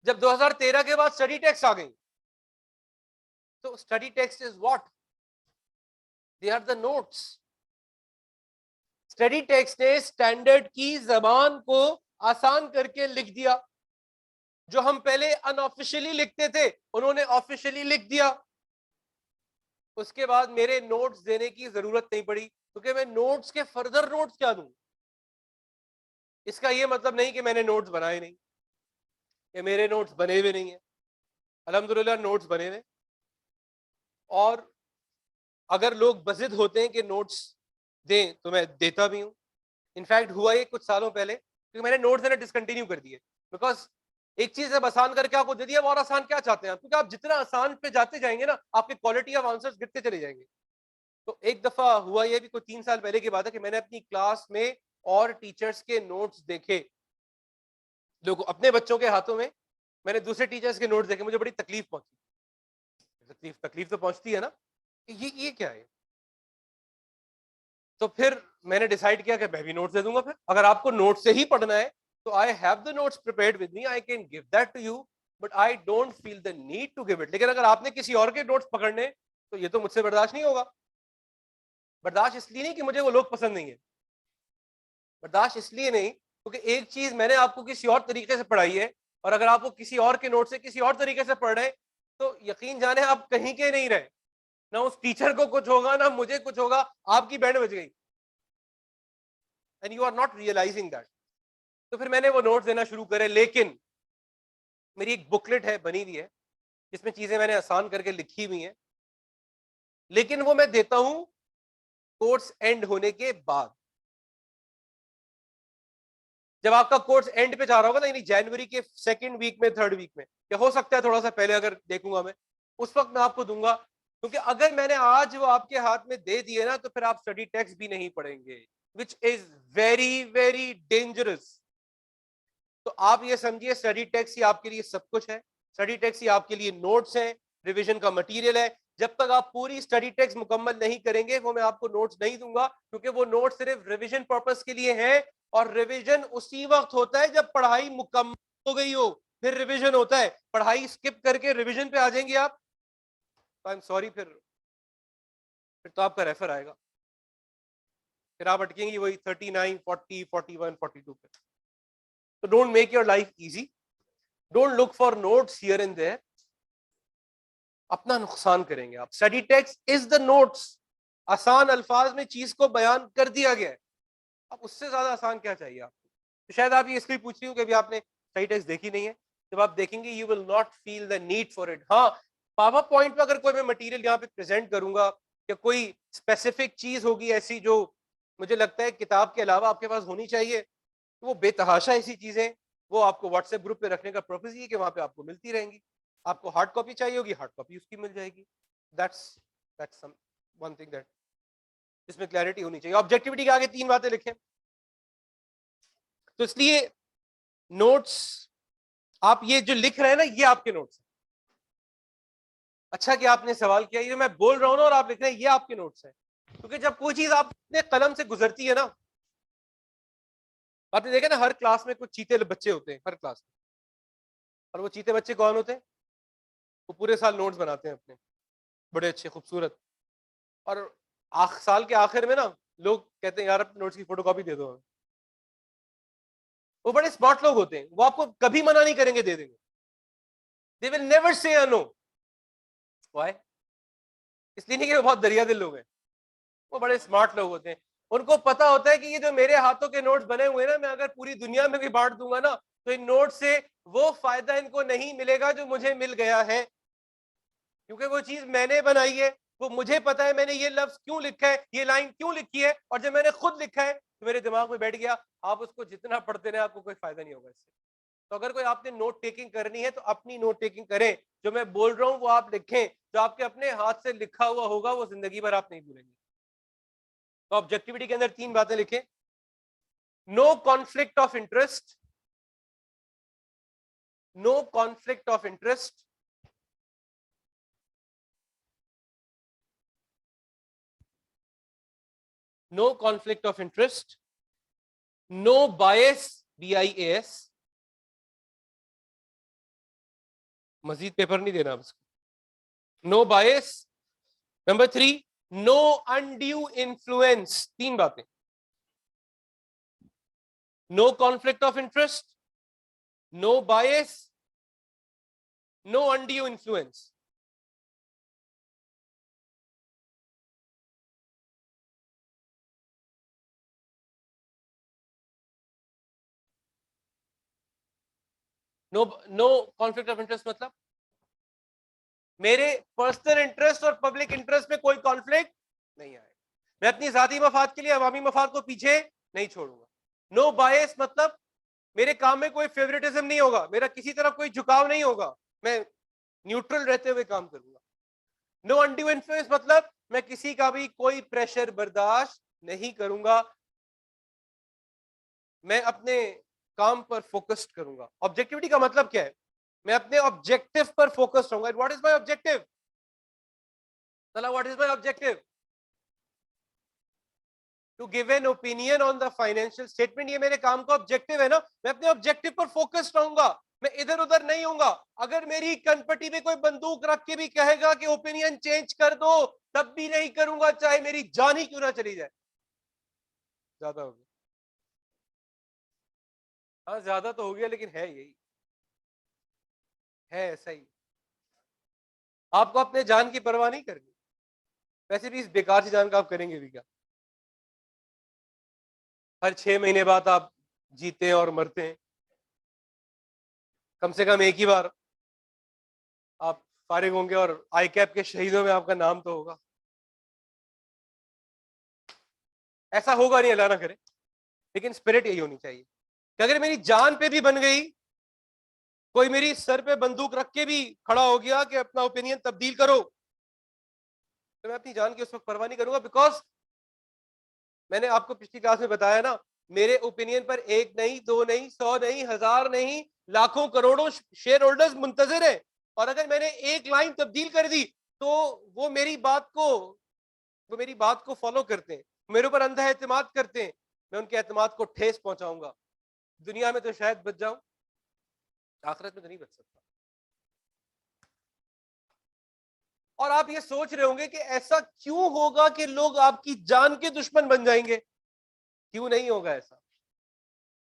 जब 2013 के बाद स्टडी टेक्स्ट आ गई, तो study text is what? They are the notes. Study text ने स्टैंडर्ड की जबान को आसान करके लिख दिया। जो हम पहले अनऑफिशियली लिखते थे, उन्होंने ऑफिशियली लिख दिया। उसके बाद मेरे नोट्स देने की जरूरत नहीं पड़ी, क्योंकि मैं नोट्स के फर्दर नोट्स क्या दूं? इसका यह मतलब नहीं कि मैंने नोट्स बनाए नहीं, ये मेरे नोट्स बने हुए नहीं है। अल्हम्दुलिल्लाह नोट्स बने हुए। और अगर लोग बज़िद होते हैं कि नोट्स दें, तो मैं देता भी हूं। इनफैक्ट हुआ ये कुछ सालों पहले, क्योंकि मैंने नोट्स देना डिसकंटिन्यू कर दिए। बिकॉज एक चीज जब आसान करके आपको दे दिया, और आसान क्या चाहते हैं आप? क्योंकि आप जितना आसान पे जाते जाएंगे ना, आपकी क्वालिटी ऑफ आंसर्स गिरते चले जाएंगे। तो एक दफा हुआ ये भी कोई 3 साल पहले की बात है कि मैंने अपनी क्लास में और टीचर्स के नोट्स देखे, लोग अपने बच्चों के हाथों में, मैंने दूसरे टीचर्स के नोट्स देखे, मुझे बड़ी तकलीफ पहुंची। तकलीफ तो पहुंचती है ना, ये क्या है? तो फिर मैंने डिसाइड किया कि मैं भी नोट्स दे दूंगा। फिर अगर आपको नोट्स से ही पढ़ना है, तो I have the notes prepared with me, I can give that to you, but I don't feel the need to give it. लेकिन अगर आपने किसी और के नोट्स पकड़ने, तो ये तो मुझसे बर्दाश्त नहीं होगा। बर्दाश्त इसलिए नहीं कि मुझे वो लोग पसंद नहीं है, बर्दाश्त इसलिए नहीं क्योंकि एक चीज मैंने आपको किसी और तरीके से पढ़ाई है, और अगर आपको किसी और के नोट से किसी और तरीके से पढ़ रहे हैं, तो यकीन जाने आप कहीं के नहीं रहे। ना उस टीचर को कुछ होगा, ना मुझे कुछ होगा, आपकी बैंड बज गई, and you are not realizing that. तो फिर मैंने वो नोट्स देना शुरू करे। लेकिन मेरी एक बुकलेट है बनी हुई है, जिसमें चीजें मैंने आसान करके लिखी हुई हैं, लेकिन वो मैं देता हूं कोर्स एंड होने के बाद। जब आपका कोर्स एंड पे जा रहा होगा ना, यानी जनवरी के 2nd वीक में, 3rd वीक में, या हो सकता है थोड़ा सा पहले अगर देखूंगा मैं, उस वक्त मैं आपको दूंगा। क्योंकि अगर मैंने आज वो आपके हाथ में दे दिए ना, तो फिर आप स्टडी टेक्स्ट भी नहीं पढ़ेंगे, which is very very dangerous. तो तो आप ये समझिए स्टडी टेक्स्ट ही आपके लिए सब कुछ है, स्टडी टेक्स्ट ही आपके लिए नोट्स हैं, रिवीजन का मटेरियल है। जब तक आप पूरी स्टडी टेक्स्ट मुकम्मल नहीं करेंगे वो मैं आपको नोट्स नहीं दूंगा, क्योंकि वो नोट्स सिर्फ रिवीजन पर्पस के लिए हैं, और रिवीजन उसी वक्त होता है जब पढ़ाई मुकम्मल हो गई हो, फिर रिवीजन होता है। पढ़ाई स्किप करके रिवीजन पे आ जाएंगे आप, आई एम सॉरी, फिर तो आपका रेफर आएगा, फिर आप अटकेंगे वही 39, 40, 41, 42 पे। तो don't make your life easy, don't look for notes here and there, अपना नुकसान करेंगे आप। Study text is the notes, आसान अल्फाज में चीज को बयान कर दिया गया है, अब उससे ज्यादा आसान क्या चाहिए आपको। तो शायद आप ये इसलिए पूछ रही हो कि अभी आपने स्टडी टेक्स्ट देखी नहीं है, जब आप देखेंगे you will not feel the need for it. हाँ, पावर पॉइंट पे अगर कोई मैं मटेरियल यहाँ पे प्रेजेंट करूंगा या कोई स्पेसिफिक चीज होगी ऐसी जो मुझे लगता है किताब के अलावा आपके पास होनी चाहिए, तो वो बेतहाशा ऐसी चीजें वो आपको व्हाट्सएप ग्रुप पे रखने का पर्पस ये कि वहां पे आपको मिलती रहेंगी। आपको हार्ड कॉपी चाहिए होगी, हार्ड कॉपी उसकी मिल जाएगी। That's some one thing that इसमें क्लैरिटी होनी चाहिए। ऑब्जेक्टिविटी के आगे 3 बातें लिखें, तो इसलिए नोट्स आप ये जो लिख रहे हैं ना, ये आपके नोट्स हैं। अच्छा कि आपने सवाल किया, ये मैं बोल रहा हूं ना और आप लिख रहे हैं, ये आपके नोट्स हैं। क्योंकि जब कोई चीज आपने कलम से गुजरती है ना, आपने देखा ना हर क्लास में कुछ चीते बच्चे होते हैं, हर क्लास में, और वो चीते बच्चे कौन होते हैं? वो पूरे साल नोट्स बनाते हैं अपने, बड़े अच्छे खूबसूरत, और साल के आखिर में ना लोग कहते हैं यार अपने नोट्स की फोटोकॉपी दे दो हमें। वो बड़े स्मार्ट लोग होते हैं, वो आपको कभी मना नहीं करेंगे, दे देंगे। They will never say a no. Why? इसलिए नहीं कि वो बहुत दरिया दिल लोग हैं, वो बड़े स्मार्ट लोग होते हैं। उनको पता होता है कि ये जो मेरे हाथों के नोट्स बने हुए हैं ना, मैं अगर पूरी दुनिया में भी बांट दूंगा ना, तो इन नोट से वो फायदा इनको नहीं मिलेगा जो मुझे मिल गया है, क्योंकि वो चीज मैंने बनाई है, वो मुझे पता है मैंने ये लफ्ज क्यों लिखा है, ये लाइन क्यों लिखी है, और जब मैंने खुद लिखा है तो मेरे दिमाग में बैठ गया। आप उसको जितना पढ़ते रहे आपको कोई फायदा नहीं होगा इससे। तो अगर कोई आपने नोट टेकिंग करनी है तो अपनी नोट टेकिंग करें, जो मैं बोल रहा हूं वो आप लिखें, जो आपके अपने हाथ से लिखा हुआ होगा वो जिंदगी भर आप नहीं भूलेंगे। तो ऑब्जेक्टिविटी के अंदर 3 बातें लिखें। No conflict of interest, no conflict of interest, no conflict of interest, no bias, BIAS, मजीद पेपर नहीं देना उसको, no bias। Number 3, no undue influence। 3 बातें, no conflict of interest, no bias, no undue influence। No conflict of interest मतलब मेरे personal interest और public interest में कोई कॉन्फ्लिक्ट नहीं आएगा, मैं अपनी जाती मफाद के लिए अवामी मफाद को पीछे नहीं छोड़ूंगा। नो बायस मतलब मेरे काम में कोई फेवरेटिज्म नहीं होगा, मेरा किसी तरफ कोई झुकाव नहीं होगा, मैं न्यूट्रल रहते हुए काम करूंगा। नो अनड्यू इन्फ्लुएंस मतलब मैं किसी का भी कोई प्रेशर बर्दाश्त नहीं करूंगा, मैं अपने काम पर फोकस्ड करूंगा। ऑब्जेक्टिविटी का मतलब क्या है? मैं अपने ऑब्जेक्टिव पर फोकस्ड रहूंगा। What is my objective? What is my objective? To give an opinion on the financial statement, ये मेरे काम का ऑब्जेक्टिव है ना। मैं अपने ऑब्जेक्टिव पर फोकस्ड रहूंगा, मैं इधर उधर नहीं होऊंगा। अगर मेरी कनपट्टी में कोई बंदूक रख के भी कहेगा कि ओपिनियन चेंज कर दो, तब भी नहीं करूंगा, चाहे मेरी जान ही क्यों ना चली जाए। ज्यादा हो गया, हाँ ज्यादा तो हो गया, लेकिन है यही, है ऐसा ही। आपको अपने जान की परवाह नहीं करनी, वैसे भी इस बेकार सी जान का आप करेंगे भी क्या? हर 6 महीने बाद आप जीते हैं और मरते हैं, कम से कम एक ही बार आप फारिग होंगे और आई कैप के शहीदों में आपका नाम तो होगा। ऐसा होगा नहीं, अल्लाह ना करे, लेकिन स्पिरिट यही होनी चाहिए कि अगर मेरी जान पे भी बन गई, कोई मेरी सर पे बंदूक रख के भी खड़ा हो गया कि अपना ओपिनियन तब्दील करो, तो मैं अपनी जान की उस वक्त परवाह नहीं करूंगा। बिकॉज मैंने आपको पिछली क्लास में बताया ना, मेरे ओपिनियन पर एक नहीं, दो नहीं, 100 नहीं, 1000 नहीं, लाखों करोड़ों शेयर होल्डर्स मुंतजिर है। और अगर मैंने एक लाइन तब्दील कर दी तो वो मेरी बात को फॉलो करते हैं, मेरे ऊपर अंधा एतमाद करते हैं, मैं उनके एतमाद को ठेस पहुंचाऊंगा। दुनिया में तो शायद बच जाऊं, आखिरत में तो नहीं बच सकता। और आप ये सोच रहे होंगे कि ऐसा क्यों होगा कि लोग आपकी जान के दुश्मन बन जाएंगे? क्यों नहीं होगा ऐसा?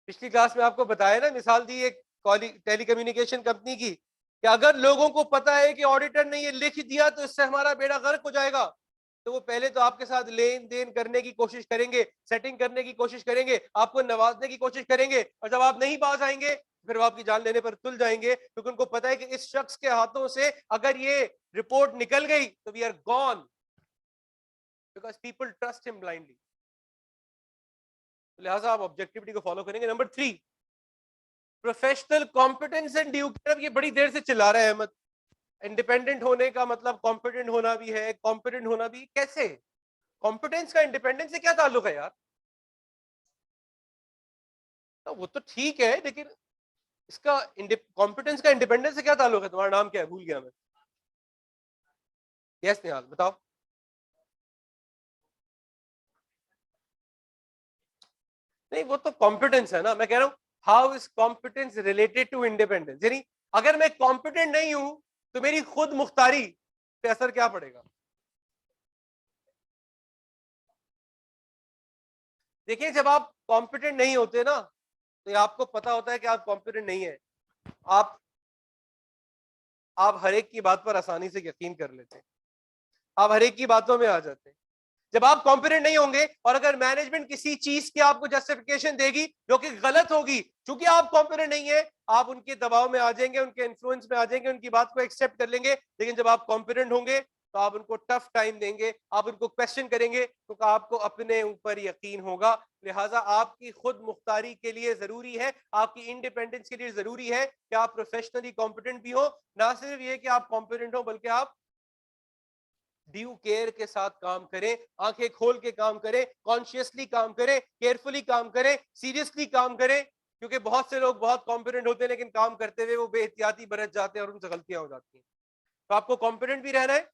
पिछली क्लास में आपको बताया ना, मिसाल दी एक टेलीकम्युनिकेशन कंपनी की, कि अगर लोगों को पता है कि ऑडिटर ने ये लिख दिया तो इससे हमारा बेड़ा गर्क हो जाएगा, तो वो पहले तो आपके साथ लेन देन करने की कोशिश करेंगे, सेटिंग करने की कोशिश करेंगे, आपको नवाजने की कोशिश करेंगे, और जब आप नहीं बाज आएंगे फिर वो आपकी जान लेने पर तुल जाएंगे, क्योंकि उनको पता है कि इस शख्स के हाथों से अगर ये रिपोर्ट निकल गई तो we are gone, because people trust him blindly. लिहाजा आप ऑब्जेक्टिविटी को फॉलो करेंगे। Number 3, professional competence and due care. ये बड़ी देर से चिल्ला रहा है अहमद, इंडिपेंडेंट होने का मतलब कॉम्पिटेंट होना भी है, कॉम्पिटेंट होना भी कैसे? कॉम्पिटेंस का इंडिपेंडेंस से क्या ताल्लुक है यार? तो वो तो ठीक है, लेकिन इसका कॉम्पिटेंस का इंडिपेंडेंस से क्या ताल्लुक है? तुम्हारा नाम क्या है? भूल गया मैं। यस निहाल, बताओ। नहीं, वो तो कॉम्पिटेंस है ना, मैं कह रहा हूं how is competence related to independence. यानी अगर मैं कॉम्पिटेंट नहीं हूं तो मेरी खुद मुख्तारी पे असर क्या पड़ेगा? देखिए, जब आप कॉम्पिटेंट नहीं होते ना, तो आपको पता होता है कि आप कॉम्पिटेंट नहीं है, आप हर एक की बात पर आसानी से यकीन कर लेते हैं, आप हर एक की बातों में आ जाते हैं। जब आप कॉम्पिटेंट नहीं होंगे और अगर मैनेजमेंट किसी चीज की आपको जस्टिफिकेशन देगी जो कि गलत होगी, क्योंकि आप कॉम्पिटेंट नहीं है, आप उनके दबाव में आ जाएंगे, उनके इन्फ्लुएंस में आ जाएंगे, उनकी बात को एक्सेप्ट कर लेंगे। लेकिन जब आप कॉम्पिटेंट होंगे तो आप उनको टफ टाइम देंगे, आप उनको क्वेश्चन करेंगे, क्योंकि आपको अपने ऊपर यकीन होगा। लिहाजा आपकी खुद मुख्तारी के लिए जरूरी है, आपकी इंडिपेंडेंस के लिए जरूरी है कि आप प्रोफेशनली कॉम्पिटेंट भी हो। ना सिर्फ ये कि आप कॉम्पिटेंट हो, बल्कि आप ड्यू केयर के साथ काम करें, आंखें खोल के काम करें, कॉन्शियसली काम करें, केयरफुली काम करें, सीरियसली काम करें। क्योंकि बहुत से लोग बहुत कॉम्पिटेंट होते हैं लेकिन काम करते हुए वो बेहतियाती बरत जाते हैं और उनसे गलतियां हो जाती हैं। तो आपको कॉम्पिटेंट भी रहना है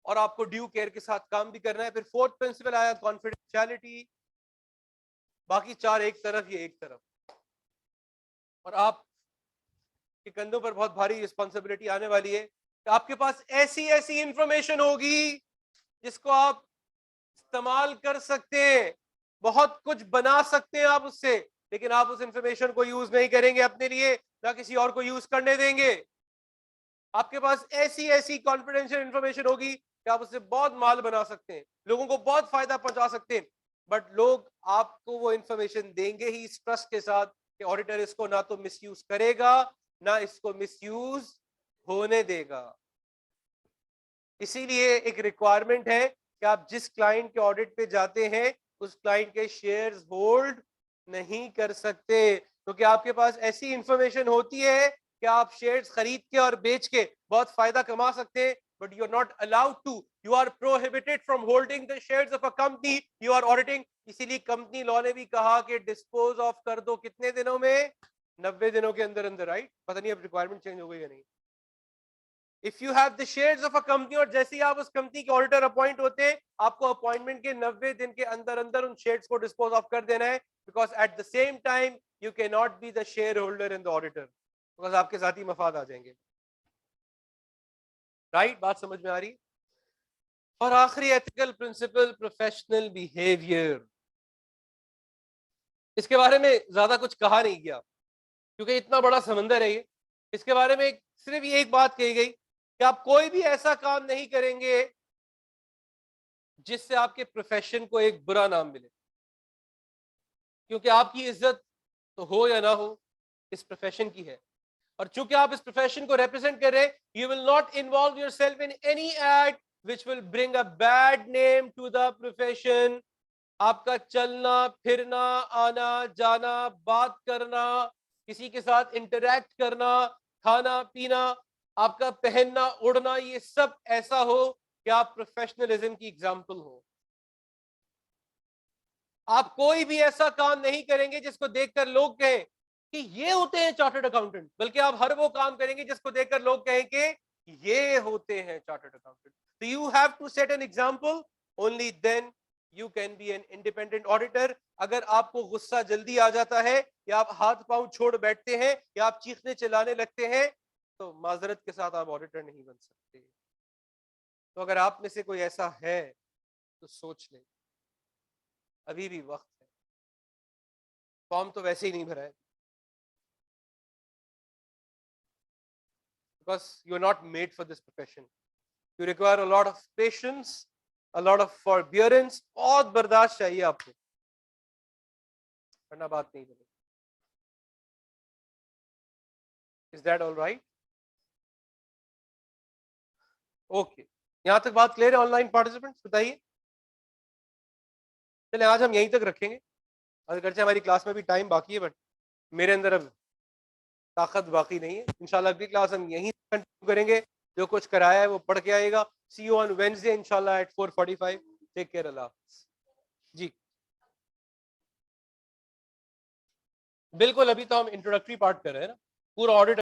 और आपको ड्यू केयर के साथ काम भी करना है। फिर 4th प्रिंसिपल आया कॉन्फिडेंशियलिटी। बाकी 4 एक तरफ, ये एक तरफ, और आप के कंधों पर बहुत भारी रिस्पॉन्सिबिलिटी आने वाली है कि आपके पास ऐसी ऐसी इंफॉर्मेशन होगी जिसको आप इस्तेमाल कर सकते हैं, बहुत कुछ बना सकते हैं आप उससे, लेकिन आप उस इंफॉर्मेशन को यूज नहीं करेंगे अपने लिए, ना किसी और को यूज करने देंगे। आपके पास ऐसी ऐसी कॉन्फिडेंशियल इंफॉर्मेशन होगी कि आप उससे बहुत माल बना सकते हैं, लोगों को बहुत फायदा पहुंचा सकते हैं, बट लोग आपको वो इंफॉर्मेशन देंगे ही इस ट्रस्ट के साथ कि ऑडिटर इसको ना तो मिसयूज करेगा ना इसको मिसयूज होने देगा। इसीलिए एक रिक्वायरमेंट है कि आप जिस क्लाइंट के ऑडिट पे जाते हैं उस क्लाइंट के शेयर्स होल्ड नहीं कर सकते, क्योंकि आपके पास ऐसी इंफॉर्मेशन होती है कि आप शेयर्स खरीद के और बेच के बहुत फायदा कमा सकते हैं, but you are not allowed to, you are prohibited from holding the shares of a company you are auditing. इसीलिए कंपनी लॉ ने भी कहा कि डिस्पोज ऑफ कर दो कितने दिनों में? 90 दिनों के अंदर अंदर। राइट? पता नहीं अब रिक्वायरमेंट चेंज हो गई या नहीं। If you have the shares of a company, और जैसे ही आप उस कंपनी के ऑडिटर अपॉइंट होते हैं, आपको अपॉइंटमेंट के 90 दिन के अंदर अंदर उन शेयर्स को डिस्पोज ऑफ कर देना है, because at the same time you can not be the share holder in the auditor, because आपके साथ ही मफाद आ जाएंगे। राइट? बात समझ में आ रही? और आखिरी एथिकल प्रिंसिपल, प्रोफेशनल बिहेवियर। इसके बारे में ज्यादा कुछ कहा नहीं गया क्योंकि इतना बड़ा समंदर है ये। इसके बारे में सिर्फ ये एक बात कही गई कि आप कोई भी ऐसा काम नहीं करेंगे जिससे आपके प्रोफेशन को एक बुरा नाम मिले, क्योंकि आपकी इज्जत तो हो या ना हो इस प्रोफेशन की है, और चूंकि आप इस प्रोफेशन को रिप्रेजेंट कर रहे हैं, you will not involve yourself in any act which will bring a bad name to the profession. आपका चलना फिरना, आना जाना, बात करना, किसी के साथ इंटरैक्ट करना, खाना पीना, आपका पहनना उड़ना, ये सब ऐसा हो कि आप प्रोफेशनलिज्म की एग्जाम्पल हो। आप कोई भी ऐसा काम नहीं करेंगे जिसको देखकर लोग कहें कि ये होते हैं चार्टर्ड अकाउंटेंट, बल्कि आप हर वो काम करेंगे जिसको देखकर लोग कहें कि ये होते हैं चार्टर्ड अकाउंटेंट। तो you have to set an example, only then you can be an independent auditor. अगर आपको गुस्सा जल्दी आ जाता है या आप हाथ पांव छोड़ बैठते हैं या आप चीखने चिल्लाने लगते हैं तो माजरत के साथ आप ऑडिटर नहीं बन सकते। तो अगर आप में से कोई ऐसा है तो सोच लें, अभी भी वक्त है। फॉर्म तो वैसे ही नहीं भरा है, because you are not made for this profession. You require a lot of patience, a lot of forbearance. बहुत बर्दाश्त चाहिए आपको, वरना बात नहीं बनेगी। Is that all right? Okay. यहां तक बात क्लियर है ऑनलाइन पार्टिसिपेंट्स? बताइए। चले आज हम यहीं तक रखेंगे, अगरचे हमारी क्लास में भी टाइम बाकी है, बट मेरे अंदर अब ताकत बाकी नहीं है। इंशाल्लाह अगली क्लास हम यहीं कंटिन्यू करेंगे। जो कुछ कराया है वो पढ़ के आएगा। सी यू ऑन वेडनेसडे इंशाल्लाह एट 4:45। टेक केयर, अल्लाह हाफिज़। जी बिल्कुल, अभी तो हम इंट्रोडक्टरी पार्ट कर रहे हैं ना, पूरा ऑडिट